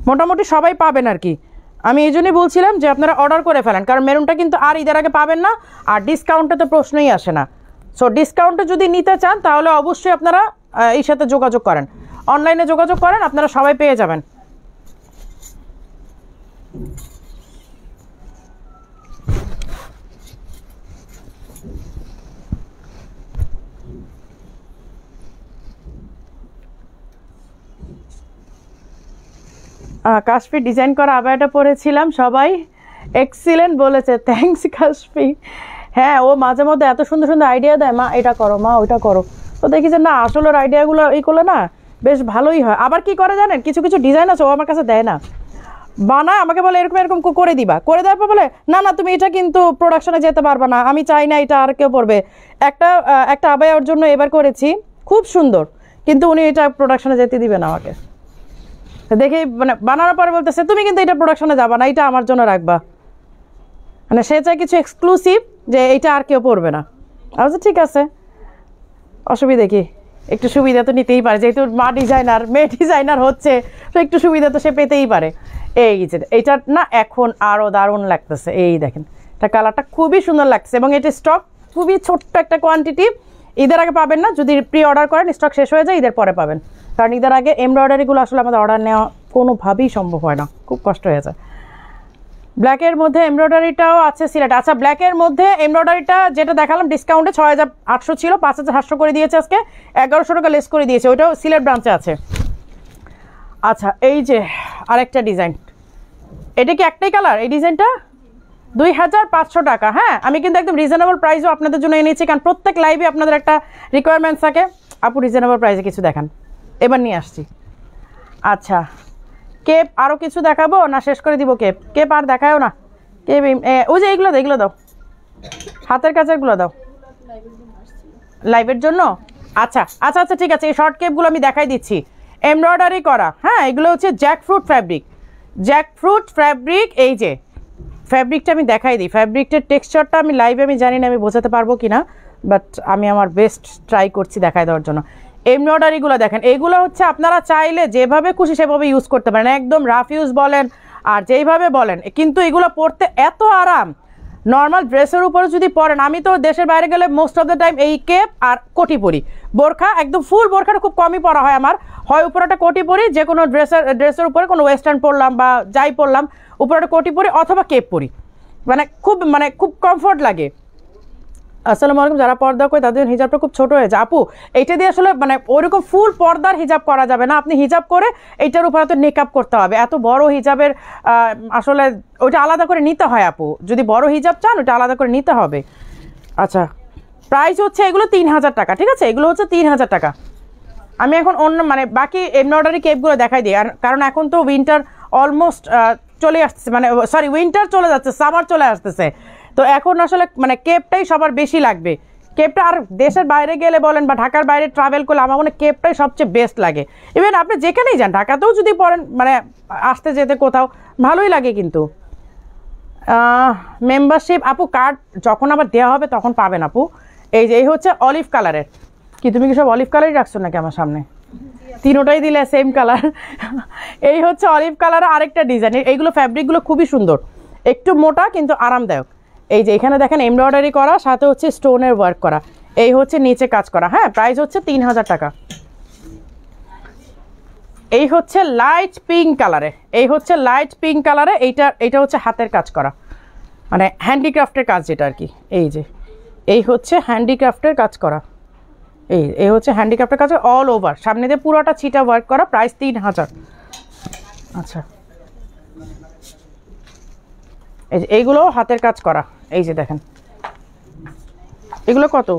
A: মোটামুটি সবাই পাবেন আর কি। আমি এই জন্যই বলছিলাম যে আপনারা অর্ডার করে ফেলেন, কারণ মেরুনটা কিন্তু আর ঈদের আগে পাবেন না, আর ডিসকাউন্টে তো প্রশ্নই আসে না। সো ডিসকাউন্টে যদি নিতে চান তাহলে অবশ্যই আপনারা এই সাথে যোগাযোগ করেন, অনলাইনে যোগাযোগ করেন, আপনারা সবাই পেয়ে যাবেন। কাশফি ডিজাইন করা আবায়াটা পরেছিলাম, সবাই এক্সিলেন্ট বলেছে, থ্যাঙ্কস কাশফি। হ্যাঁ ও মাঝে মধ্যে এত সুন্দর সুন্দর আইডিয়া দেয়, মা এটা করো, মা ওইটা করো, তো দেখি যে না আসলে ওর আইডিয়াগুলো এই করলে না বেশ ভালোই হয়। আবার কি করে জানেন, কিছু কিছু ডিজাইন আছে ও আমার কাছে দেয় না, বানায় আমাকে বলে এরকম এরকম করে দিবা, করে দেওয়ার পর বলে না না তুমি এটা কিন্তু প্রোডাকশনে যেতে পারবে না, আমি চাই না এটা আর কেউ পড়বে। একটা আবায়ার জন্য এবার করেছি খুব সুন্দর, কিন্তু উনি এটা প্রোডাকশনে যেতে দিবে না আমাকে। দেখে মানে বানানোর পরে বলতেছে তুমি কিন্তু এটা প্রোডাকশনে যাবা না, এটা আমার জন্য রাখবা, মানে সে চায় কিছু এক্সক্লুসিভ যে এইটা আর কেউ পড়বে না। আচ্ছা ঠিক আছে, অসুবিধা কি, একটু সুবিধা তো নিতেই পারে, যেহেতু মা ডিজাইনার, মেয়ে ডিজাইনার হচ্ছে, তো একটু সুবিধা তো সে পেতেই পারে। এই যে এইটা না এখন আরও দারুণ লাগতেছে, এই দেখেন এটা কালারটা খুবই সুন্দর লাগছে, এবং এটা স্টক খুবই ছোট্ট একটা কোয়ান্টিটি, ঈদের আগে পাবেন না, যদি প্রি অর্ডার করেন স্টক শেষ হয়ে যায় ঈদের পরে পাবেন, কারণ ঈদের আগে এমব্রয়ডারিগুলো আসলে আমাদের অর্ডার নেওয়া কোনোভাবেই সম্ভব হয় না, খুব কষ্ট হয়ে যায়। ব্ল্যাকের মধ্যে এমব্রয়ডারিটাও আছে সিলেট। আচ্ছা ব্ল্যাকের মধ্যে এমব্রয়ডারিটা যেটা দেখালাম ডিসকাউন্টে 6800 ছিল, 5700 করে দিয়েছে আজকে, 1100 টাকা লেস করে দিয়েছে, ওইটাও সিলেট ব্রাঞ্চে আছে। আচ্ছা এই যে আরেকটা ডিজাইন, এটা কি একটাই কালার, এই ডিজাইনটা 2500 টাকা। হ্যাঁ আমি কিন্তু একদম রিজনেবল প্রাইসও আপনাদের জন্য এনেছি, কারণ প্রত্যেক লাইভে আপনাদের একটা রিকোয়ারমেন্টস থাকে, আপু রিজনেবল প্রাইসে কিছু দেখান, এবার নিয়ে আসছি। আচ্ছা কেপ আরও কিছু দেখাবো না শেষ করে দিব? কেপ আর দেখায়ও না, কেপ ওই যে এইগুলো দাও, হাতের কাছেরগুলো দাও লাইভের জন্য। আচ্ছা আচ্ছা আচ্ছা ঠিক আছে, এই শর্ট কেপগুলো আমি দেখাই দিচ্ছি, এমব্রয়ডারি করা। হ্যাঁ এগুলো হচ্ছে জ্যাকফ্রুট ফ্যাব্রিক। এই যে ফ্যাব্রিকটা আমি দেখাই দিই, ফ্যাব্রিকটার টেক্সচারটা আমি লাইভে আমি জানি না আমি বোঝাতে পারবো কি না, বাট আমি আমার বেস্ট ট্রাই করছি দেখাই দেওয়ার জন্য। এমব্রয়ডারিগুলো দেখেন, এইগুলো হচ্ছে আপনারা চাইলে যেভাবে খুশি সেভাবে ইউজ করতে পারেন, একদম রাফ ইউজ বলেন আর যেইভাবে বলেন, কিন্তু এগুলো পরতে এত আরাম, নর্মাল ড্রেসের উপরে যদি পরেন, আমি তো দেশের বাইরে গেলে মোস্ট অফ দ্য টাইম এই কেপ আর কোটি পরি, বোরখা একদম ফুল বোরখাটা খুব কমই পরা হয় আমার, হয় উপরে একটা কোটি পরি, যে কোনো ড্রেসের উপরে কোনো ওয়েস্টার্ন পরলাম বা যাই পরলাম উপরে একটা কোটি পরি অথবা কেপ পরি, মানে খুব কমফোর্ট লাগে। আসসালামু আলাইকুম, যারা পর্দা করে তাদের হিজাবটা খুব ছোট হয়ে যায়। আপু এইটা দিয়ে আসলে মানে ওইরকম ফুল পর্দার হিজাব করা যাবে না, আপনি হিজাব করে এইটার উপরে তো মেকআপ করতে হবে, এত বড় হিজাবের আসলে ওইটা আলাদা করে নিতে হয় আপু, যদি বড় হিজাব চান ওইটা আলাদা করে নিতে হবে। আচ্ছা প্রাইস হচ্ছে এগুলো 3000 টাকা, ঠিক আছে, এগুলো হচ্ছে 3000 টাকা। আমি এখন অন্য মানে বাকি এমব্রয়ডারি কেপগুলো দেখাই দিই, কারণ এখন তো উইন্টার অলমোস্ট চলে আসতেছে, মানে সরি উইন্টার চলে যাচ্ছে, সামার চলে আসতেছে, তো এখন আসলে মানে কেপটাই সবার বেশি লাগবে। কেপটা আর দেশের বাইরে গেলে বলেন বা ঢাকার বাইরে ট্রাভেল করলে আমার মনে কেপটাই সবচেয়ে বেস্ট লাগে। ইভেন আপনি যেখানেই যান, ঢাকাতেও যদি পরেন, মানে আসতে যেতে কোথাও ভালোই লাগে। কিন্তু মেম্বারশিপ আপু কার্ড যখন আবার দেওয়া হবে তখন পাবেন আপু। এই হচ্ছে অলিভ কালারের, কি তুমি কি সব অলিভ কালারই রাখছো নাকি আমার সামনে? তিনোটাই দিলে সেম কালার। এই হচ্ছে অলিভ কালার আরেকটা ডিজাইন, এইগুলো ফ্যাব্রিকগুলো খুবই সুন্দর, একটু মোটা কিন্তু আরামদায়ক। এই যে এখানে দেখেন এমব্রয়ডারি করা, সাথে হচ্ছে স্টোনের ওয়ার্ক করা, এই হচ্ছে নিচে কাজ করা। হ্যাঁ প্রাইস হচ্ছে 3000 টাকা। এই হচ্ছে লাইট পিঙ্ক কালারে, এই হচ্ছে লাইট পিঙ্ক কালারে। এইটা হচ্ছে হাতের কাজ করা, মানে হ্যান্ডিক্রাফটের কাজ যেটা আর কি। এই যে এই হচ্ছে হ্যান্ডিক্রাফটের কাজ করা, এই হচ্ছে হ্যান্ডিক্রাফটের কাজ অল ওভার, সামনে দিয়ে পুরোটা ছিটা ওয়ার্ক করা, প্রাইস 3000। আচ্ছা, এই যে এইগুলো হাতের কাজ করা, এই যে দেখেন এগুলো কত,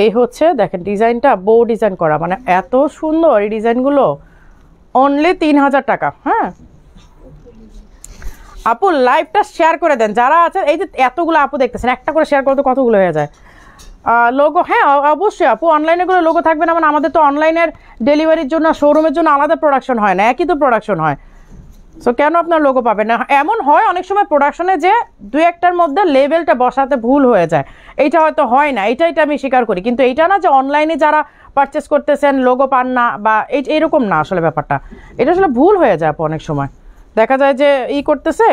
A: এই হচ্ছে দেখেন ডিজাইনটা, বো ডিজাইন করা, মানে এত সুন্দর এই ডিজাইনগুলো, অনলি 3000 টাকা। হ্যাঁ আপু লাইভটা শেয়ার করে দেন যারা আছে, এই যে এতগুলো আপু দেখতেছেন, একটা করে শেয়ার করতে কতগুলো হয়ে যায়। লোগো, হ্যাঁ অবশ্যই আপু, অনলাইনেগুলো লোগো থাকবে না মানে আমাদের তো অনলাইনের ডেলিভারির জন্য শোরুমের জন্য আলাদা প্রোডাকশন হয় না, একই তো প্রোডাকশন হয়। সো কেন আপনার লোগো পাবেন না? এমন হয় অনেক সময় প্রোডাকশনে যে দুই একটার মধ্যে লেভেলটা বসাতে ভুল হয়ে যায়, এইটা হয়তো হয় না, এটা আমি স্বীকার করি। কিন্তু এইটা না যে অনলাইনে যারা পারচেস করতেছেন লোগো পান না বা এইরকম না, আসলে ব্যাপারটা এটা আসলে ভুল হয়ে যায় আপু। অনেক সময় দেখা যায় যে করতেছে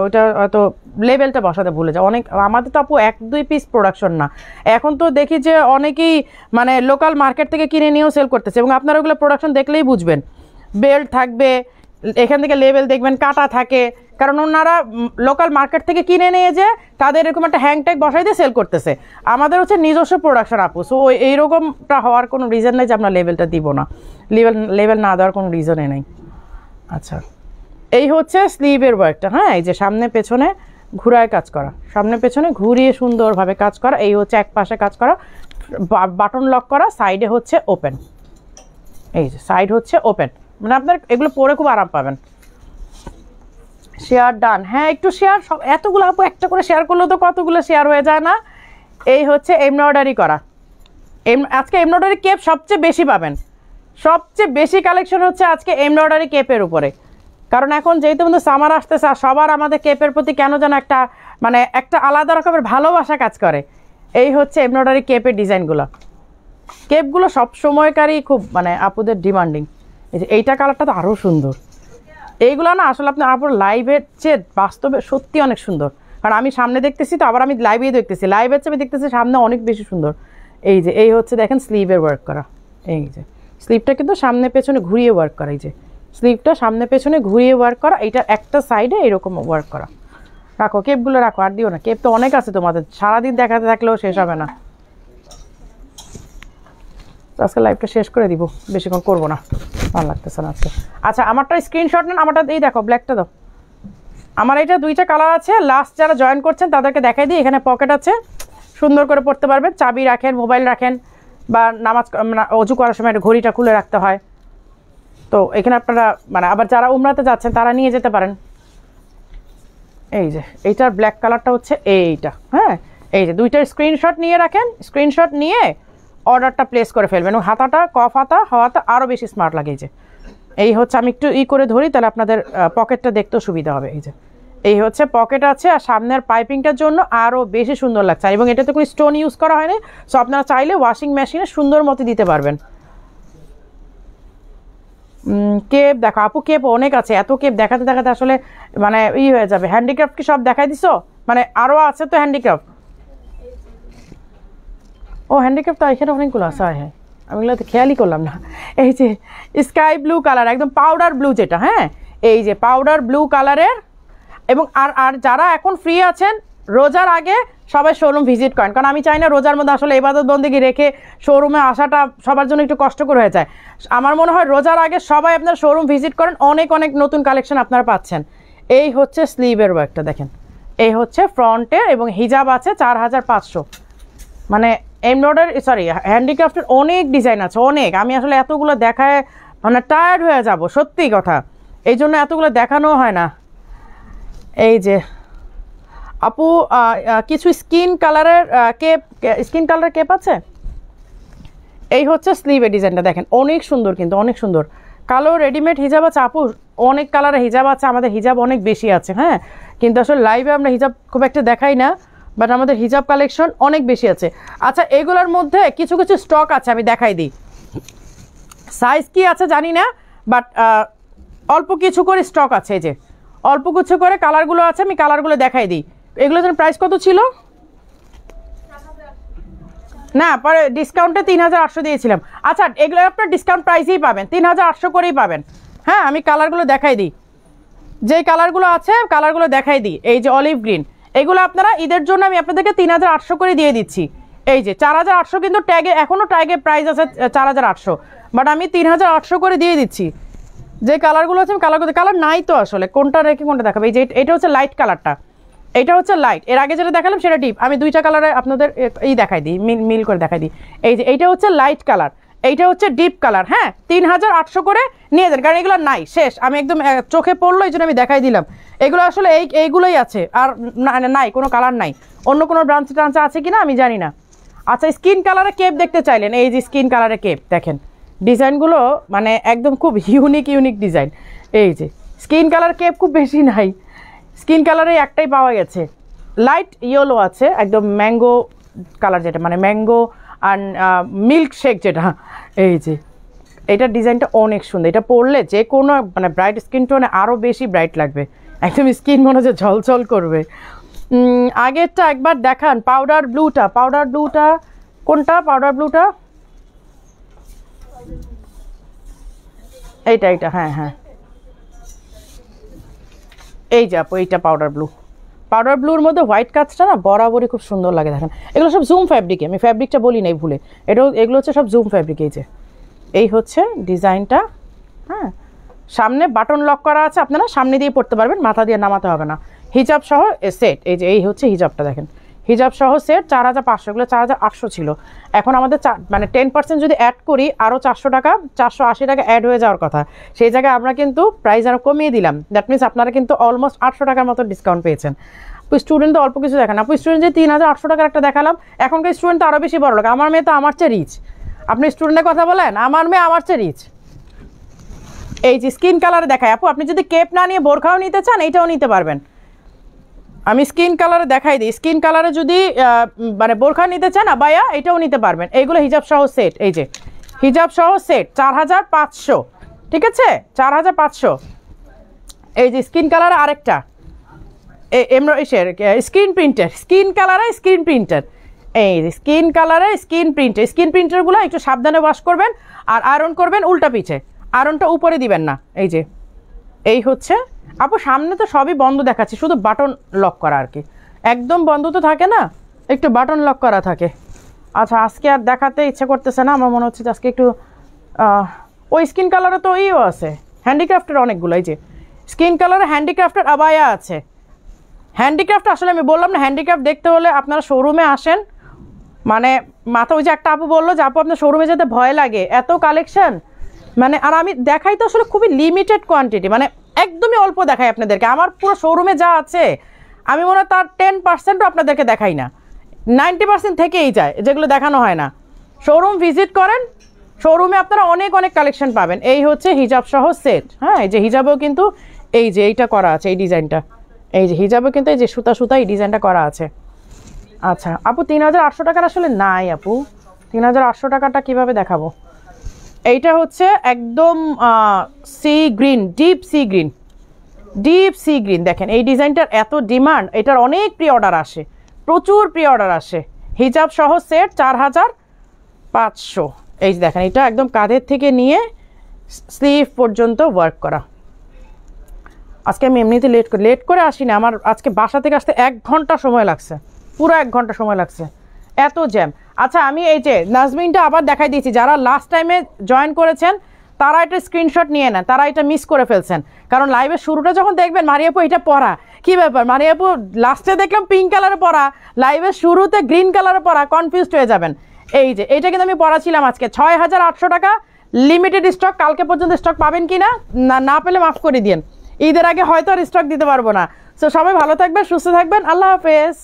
A: ওইটা হয়তো লেভেলটা বসাতে ভুলে যায়। অনেক আমাদের তো আপু 1-2 পিস প্রোডাকশন না, এখন তো দেখি যে অনেকেই মানে লোকাল মার্কেট থেকে কিনে নিয়েও সেল করতেছে, এবং আপনারা ওগুলো প্রোডাকশন দেখলেই বুঝবেন, বেল্ট থাকবে, এখান থেকে লেভেল দেখবেন কাটা থাকে, কারণ ওনারা লোকাল মার্কেট থেকে কিনে নিয়ে যে তাদের এরকম একটা হ্যাংট্যাগ বসাই দিয়ে সেল করতেছে। আমাদের হচ্ছে নিজস্ব প্রোডাকশন আপু, সো এইরকমটা হওয়ার কোনো রিজন নেই যে আমরা লেভেলটা দিব না, লেভেল না দেওয়ার কোনো রিজনই নেই। আচ্ছা, এই হচ্ছে স্লিভের ওয়ার্কটা। হ্যাঁ, এই যে সামনে পেছনে ঘুরায় কাজ করা, সামনে পেছনে ঘুরিয়ে সুন্দরভাবে কাজ করা, এই হচ্ছে এক পাশে কাজ করা, বাটন লক করা, সাইডে হচ্ছে ওপেন, এই যে সাইড হচ্ছে ওপেন, মানে আপনার এগুলো পরে খুব আরাম পাবেন। শেয়ার ডান, হ্যাঁ একটু শেয়ার, সব এতগুলো আপু একটা করে শেয়ার করলেও তো কতগুলো শেয়ার হয়ে যায় না। এই হচ্ছে এমব্রয়ডারি করা, আজকে এমব্রয়ডারি কেপ সবচেয়ে বেশি পাবেন, সবচেয়ে বেশি কালেকশন হচ্ছে আজকে এমব্রয়ডারি কেপের উপরে। কারণ এখন যেহেতু কিন্তু সামার আসতেছে, আর সবার আমাদের কেপের প্রতি কেন যেন একটা মানে একটা আলাদা রকমের ভালোবাসা কাজ করে। এই হচ্ছে এমব্রয়ডারি কেপের ডিজাইনগুলো, কেপগুলো সব সময়কারই খুব মানে আপুদের ডিমান্ডিং। এই যে এইটা কালারটা তো আরও সুন্দর, এইগুলো না আসলে আপনি আপুর লাইভের চেয়ে বাস্তবে সত্যি অনেক সুন্দর, কারণ আমি সামনে দেখতেছি তো, আবার আমি লাইভেই দেখতেছি, লাইভের চেয়ে আমি দেখতেছি সামনে অনেক বেশি সুন্দর। এই যে এই হচ্ছে দেখেন স্লিভের ওয়ার্ক করা, এই যে স্লিভটা কিন্তু সামনে পেছনে ঘুরিয়ে ওয়ার্ক করা, এই যে স্লিভটা সামনে পেছনে ঘুরিয়ে ওয়ার্ক করা, এইটা একটা সাইডে এরকম ওয়ার্ক করা। রাখো কেপগুলো রাখো, আর দিও না, কেপ তো অনেক আছে তোমাদের, সারাদিন দেখাতে থাকলেও শেষ হবে না। আজকে লাইভটা শেষ করে দিব, বেশিক্ষণ করবো না, ভালো লাগতেছে না আজকে। আচ্ছা আমারটা স্ক্রিনশট নেন, আমারটা এই দেখো ব্ল্যাকটা দাও, আমার এইটা দুইটা কালার আছে। লাস্ট যারা জয়েন করছেন তাদেরকে দেখাই দিই, এখানে পকেট আছে, সুন্দর করে পড়তে পারবেন, চাবি রাখেন, মোবাইল রাখেন, বা নামাজ অজু করার সময় ঘড়িটা খুলে রাখতে হয়, তো এখানে আপনারা মানে আবার যারা উমরাতে যাচ্ছেন তারা নিয়ে যেতে পারেন। এই যে এইটার ব্ল্যাক কালারটা হচ্ছে এইটা। হ্যাঁ, এই যে দুইটার স্ক্রিনশট নিয়ে রাখেন, স্ক্রিনশট নিয়ে অর্ডারটা প্লেস করে ফেলবেন, এবং হাতাটা কফ হাতা হওয়াটা আরও বেশি স্মার্ট লাগে। এই যে এই হচ্ছে, আমি একটু করে ধরি তাহলে আপনাদের পকেটটা দেখতেও সুবিধা হবে। এই যে এই হচ্ছে পকেট আছে, আর সামনের পাইপিংটার জন্য আরও বেশি সুন্দর লাগছে, এবং এটাতে কোনো স্টোন ইউজ করা হয়নি, সো আপনারা চাইলে ওয়াশিং মেশিনে সুন্দর মতো দিতে পারবেন। কেপ দেখো আপু, কেপ অনেক আছে, এত কেপ দেখাতে দেখাতে আসলে মানে হয়ে যাবে। হ্যান্ডিক্রাফট কি সব দেখাই দিছো? মানে আরও আছে তো হ্যান্ডিক্রাফট? ও হ্যান্ডিক্রাফট তো এখানে অনেকগুলো আছে, হ্যাঁ আমি এগুলো তো খেয়ালই করলাম না। এই যে স্কাই ব্লু কালার, একদম পাউডার ব্লু যেটা, হ্যাঁ এই যে পাউডার ব্লু কালারের, এবং আর যারা এখন ফ্রি আছেন রোজার আগে সবাই শোরুম ভিজিট করেন, কারণ আমি চাই না রোজার মধ্যে আসলে ইবাদত বন্দেগি রেখে শোরুমে আসাটা সবার জন্য একটু কষ্টকর হয়ে যায়। আমার মনে হয় রোজার আগে সবাই আপনার শোরুম ভিজিট করেন, অনেক অনেক নতুন কালেকশন আপনারা পাচ্ছেন। এই হচ্ছে স্লিভের ওয়ার্কটা দেখেন, এই হচ্ছে ফ্রন্টে, এবং হিজাব আছে 4500। মানে এমব্রয়ডারি সরি হ্যান্ডিক্রাফটের অনেক ডিজাইন আছে, অনেক। আমি আসলে এতগুলো দেখায় মানে টায়ার্ড হয়ে যাব, সত্যি কথা, এই জন্য এতগুলো দেখানো হয় না। এই যে আপু কিছু স্কিন কালারের কেপ আছে। এই হচ্ছে স্লিভের ডিজাইনটা দেখেন, অনেক সুন্দর, কিন্তু অনেক সুন্দর। কালো রেডিমেড হিজাব আছে আপু, অনেক কালারের হিজাব আছে, আমাদের হিজাব অনেক বেশি আছে। হ্যাঁ, কিন্তু আসলে লাইভে আমরা হিজাব খুব একটা দেখাই না, বাট আমাদের হিজাব কালেকশন অনেক বেশি আছে। আচ্ছা এগুলোর মধ্যে কিছু কিছু স্টক আছে, আমি দেখাই দিই। সাইজ কি আছে জানি না, বাট অল্প কিছু করে স্টক আছে। এই যে অল্প কিছু করে কালারগুলো আছে, আমি কালারগুলো দেখাই দিই। এগুলোর প্রাইস কত ছিল? না পরে ডিসকাউন্টে 3800 দিয়েছিলাম। আচ্ছা এগুলো আপনার ডিসকাউন্ট প্রাইসেই পাবেন, 3800 করেই পাবেন। হ্যাঁ আমি কালারগুলো দেখাই দিই, যেই কালারগুলো আছে কালারগুলো দেখাই দিই। এই যে অলিভ গ্রিন, এগুলো আপনারা ঈদের জন্য আমি আপনাদেরকে 3800 করে দিয়ে দিচ্ছি। এই যে 4800 কিন্তু ট্যাগে এখনও ট্যাগে প্রাইস আছে 4800, বাট আমি 3800 করে দিয়ে দিচ্ছি। যে কালারগুলো আছে আমি কালারগুলো, কালার নাই তো আসলে কোনটা রেখে কোনটা দেখাবো। এই যে এটা হচ্ছে লাইট কালারটা, এটা হচ্ছে লাইট, এর আগে যেটা দেখালাম সেটা ডিপ। আমি দুইটা কালারে আপনাদের এই দেখাই দিই, মিল করে দেখাই দিই। এই যে এইটা হচ্ছে লাইট কালার, এইটা হচ্ছে ডিপ কালার। হ্যাঁ 3800 করে নিয়ে যান, কারণ এগুলো নাই, শেষ। আমি একদম চোখে পড়লো এই জন্য আমি দেখাই দিলাম। এগুলো আসলে এইগুলোই আছে, আর নাই কোনো কালার নাই। অন্য কোনো ব্রাঞ্চে টাঞ্চে আছে কি না আমি জানি না। আচ্ছা স্কিন কালারে কেপ দেখতে চাইলেন, এই যে স্কিন কালারে কেপ দেখেন, ডিজাইনগুলো মানে একদম খুব ইউনিক ডিজাইন। এই যে স্কিন কালার কেপ খুব বেশি নাই, স্কিন কালারে একটাই পাওয়া গেছে, লাইট ইয়েলো আছে, একদম ম্যাঙ্গো কালার যেটা, মানে ম্যাঙ্গো আর মিল্ক শেক যেটা। এই যে এটার ডিজাইনটা অনেক সুন্দর, এটা পরলে যে কোনো মানে ব্রাইট স্কিন টোনে আরও বেশি ব্রাইট লাগবে, একদম স্কিন মনে হচ্ছে ঝলঝল করবে। আগেরটা একবার দেখান, পাউডার ব্লুটা কোনটা? পাউডার ব্লুটা এইটা হ্যাঁ এই যে আপু এইটা পাউডার ব্লুর মধ্যে হোয়াইট কাজটা না বরাবরই খুব সুন্দর লাগে। দেখেন এগুলো সব জুম ফ্যাব্রিকে, আমি ফ্যাব্রিকটা বলি নাই ভুলে, এগুলো হচ্ছে সব জুম ফ্যাব্রিক। এই যে এই হচ্ছে ডিজাইনটা। হ্যাঁ সামনে বাটন লক করা আছে, আপনারা সামনে দিয়ে পড়তে পারবেন, মাথা দিয়ে নামাতে হবে না। হিজাব সহ সেট, এই যে এই হচ্ছে হিজাবটা দেখেন, হিজাব সহ সেট 4500, এগুলো 4800 ছিল। এখন আমাদের মানে 10% যদি অ্যাড করি আরও 400 টাকা, 480 টাকা অ্যাড হয়ে যাওয়ার কথা, সেই জায়গায় আমরা কিন্তু প্রাইস আরও কমিয়ে দিলাম। দ্যাট মিনস আপনারা কিন্তু অলমোস্ট 800 টাকার মতো ডিসকাউন্ট পেয়েছেন। আপু স্টুডেন্ট তো অল্প কিছু দেখান, আপু স্টুডেন্ট যে 3800 টাকার একটা দেখালাম, এখনকার স্টুডেন্ট তো আরও বেশি বড় লোক। আমার মেয়ে তো আমার চেয়ে রিচ, আপনি স্টুডেন্টের কথা বলেন, আমার মেয়ে আমার চেয়ে রিচ। এই যে স্কিন কালারে দেখায় আপু, আপনি যদি কেপ না নিয়ে বোরখাও নিতে চান এইটাও নিতে পারবেন। আমি স্কিন কালারে দেখাই দিই, স্কিন কালারে যদি মানে বোরখা নিতে চান আবায়া এটাও নিতে পারবেন। এইগুলো হিজাব সহ সেট, এই যে হিজাব সহ সেট 4500, ঠিক আছে 4500। এই যে স্কিন কালারে আরেকটা স্ক্রিন প্রিন্টার, স্কিন কালারে স্ক্রিন প্রিন্টার, এই যে স্কিন কালারে স্ক্রিন প্রিন্টারগুলো একটু সাবধানে ওয়াশ করবেন আর আয়রন করবেন উল্টা পিছে, আয়রনটা উপরে দিবেন না। এই যে এই হচ্ছে আপু, সামনে তো সবই বন্ধ দেখাচ্ছি, শুধু বাটন লক করা আর কি, একদম বন্ধ তো থাকে না, একটু বাটন লক করা থাকে। আচ্ছা আজকে আর দেখাতে ইচ্ছে করতেছে না, আমার মনে হচ্ছে যে আজকে একটু ওই স্কিন কালারে তো ইও আছে, হ্যান্ডিক্রাফটের অনেকগুলো। এই যে স্কিন কালারে হ্যান্ডিক্রাফটের আবায়া আছে। হ্যান্ডিক্রাফট আসলে আমি বললাম না, হ্যান্ডিক্রাফট দেখতে হলে আপনারা শোরুমে আসেন, মানে মাথা ওই যে একটা আপু বললো যে আপু আপনার শোরুমে যেতে ভয় লাগে, এত কালেকশন, মানে আর আমি দেখাই তো আসলে খুবই লিমিটেড কোয়ান্টিটি, মানে একদমই অল্প দেখাই আপনাদেরকে। আমার পুরো শোরুমে যা আছে আমি মনে হয় তার 10%ও আপনাদেরকে দেখাই না, 90% থেকেই যায়, যেগুলো দেখানো হয় না। শোরুম ভিজিট করেন, শোরুমে আপনারা অনেক কালেকশন পাবেন। এই হচ্ছে হিজাব সহ সেট। হ্যাঁ এই যে হিজাবেও কিন্তু এই যে এইটা করা আছে, এই ডিজাইনটা, এই যে হিজাবেও কিন্তু এই যে সুতা এই ডিজাইনটা করা আছে। আচ্ছা আপু 3800 টাকার আসলে নাই আপু, 3800 টাকাটা কীভাবে দেখাবো? এইটা হচ্ছে একদম sea green, deep sea green দেখেন, এই ডিজাইনটার এত ডিমান্ড, এটার অনেক প্রি অর্ডার আসে, প্রচুর প্রি অর্ডার আসে। হিজাব সহ সেট 4500। এই যে দেখেন এটা একদম কাঁধের থেকে নিয়ে স্লিভ পর্যন্ত ওয়ার্ক করা। আজকে আমি এমনিতে লেট করে আসি না, আমার আজকে বাসা থেকে আসতে 1 ঘন্টা সময় লাগছে, পুরো 1 ঘন্টা সময় লাগছে, এত জ্যাম। আচ্ছা আমি এই যে নাজমিনটা আবার দেখাই দিয়েছি, যারা লাস্ট টাইমে জয়েন করেছেন তারা এটা স্ক্রিনশট নিয়ে নেন, তারা এটা মিস করে ফেলছেন, কারণ লাইভের শুরুটা যখন দেখবেন মারিয়াপু এটা পরা, কী ব্যাপার মারিয়াপু লাস্টে দেখলাম পিঙ্ক কালারে পরা, লাইভের শুরুতে গ্রিন কালারে পরা, কনফিউজড হয়ে যাবেন। এই যে এইটা কিন্তু আমি পড়াছিলাম আজকে 6800 টাকা, লিমিটেড স্টক, কালকে পর্যন্ত স্টক পাবেন কি না পেলে মাফ করে দিন, ঈদের আগে হয়তো আর স্টক দিতে পারবো না। সো সবাই ভালো থাকবেন, সুস্থ থাকবেন, আল্লাহ হাফেজ।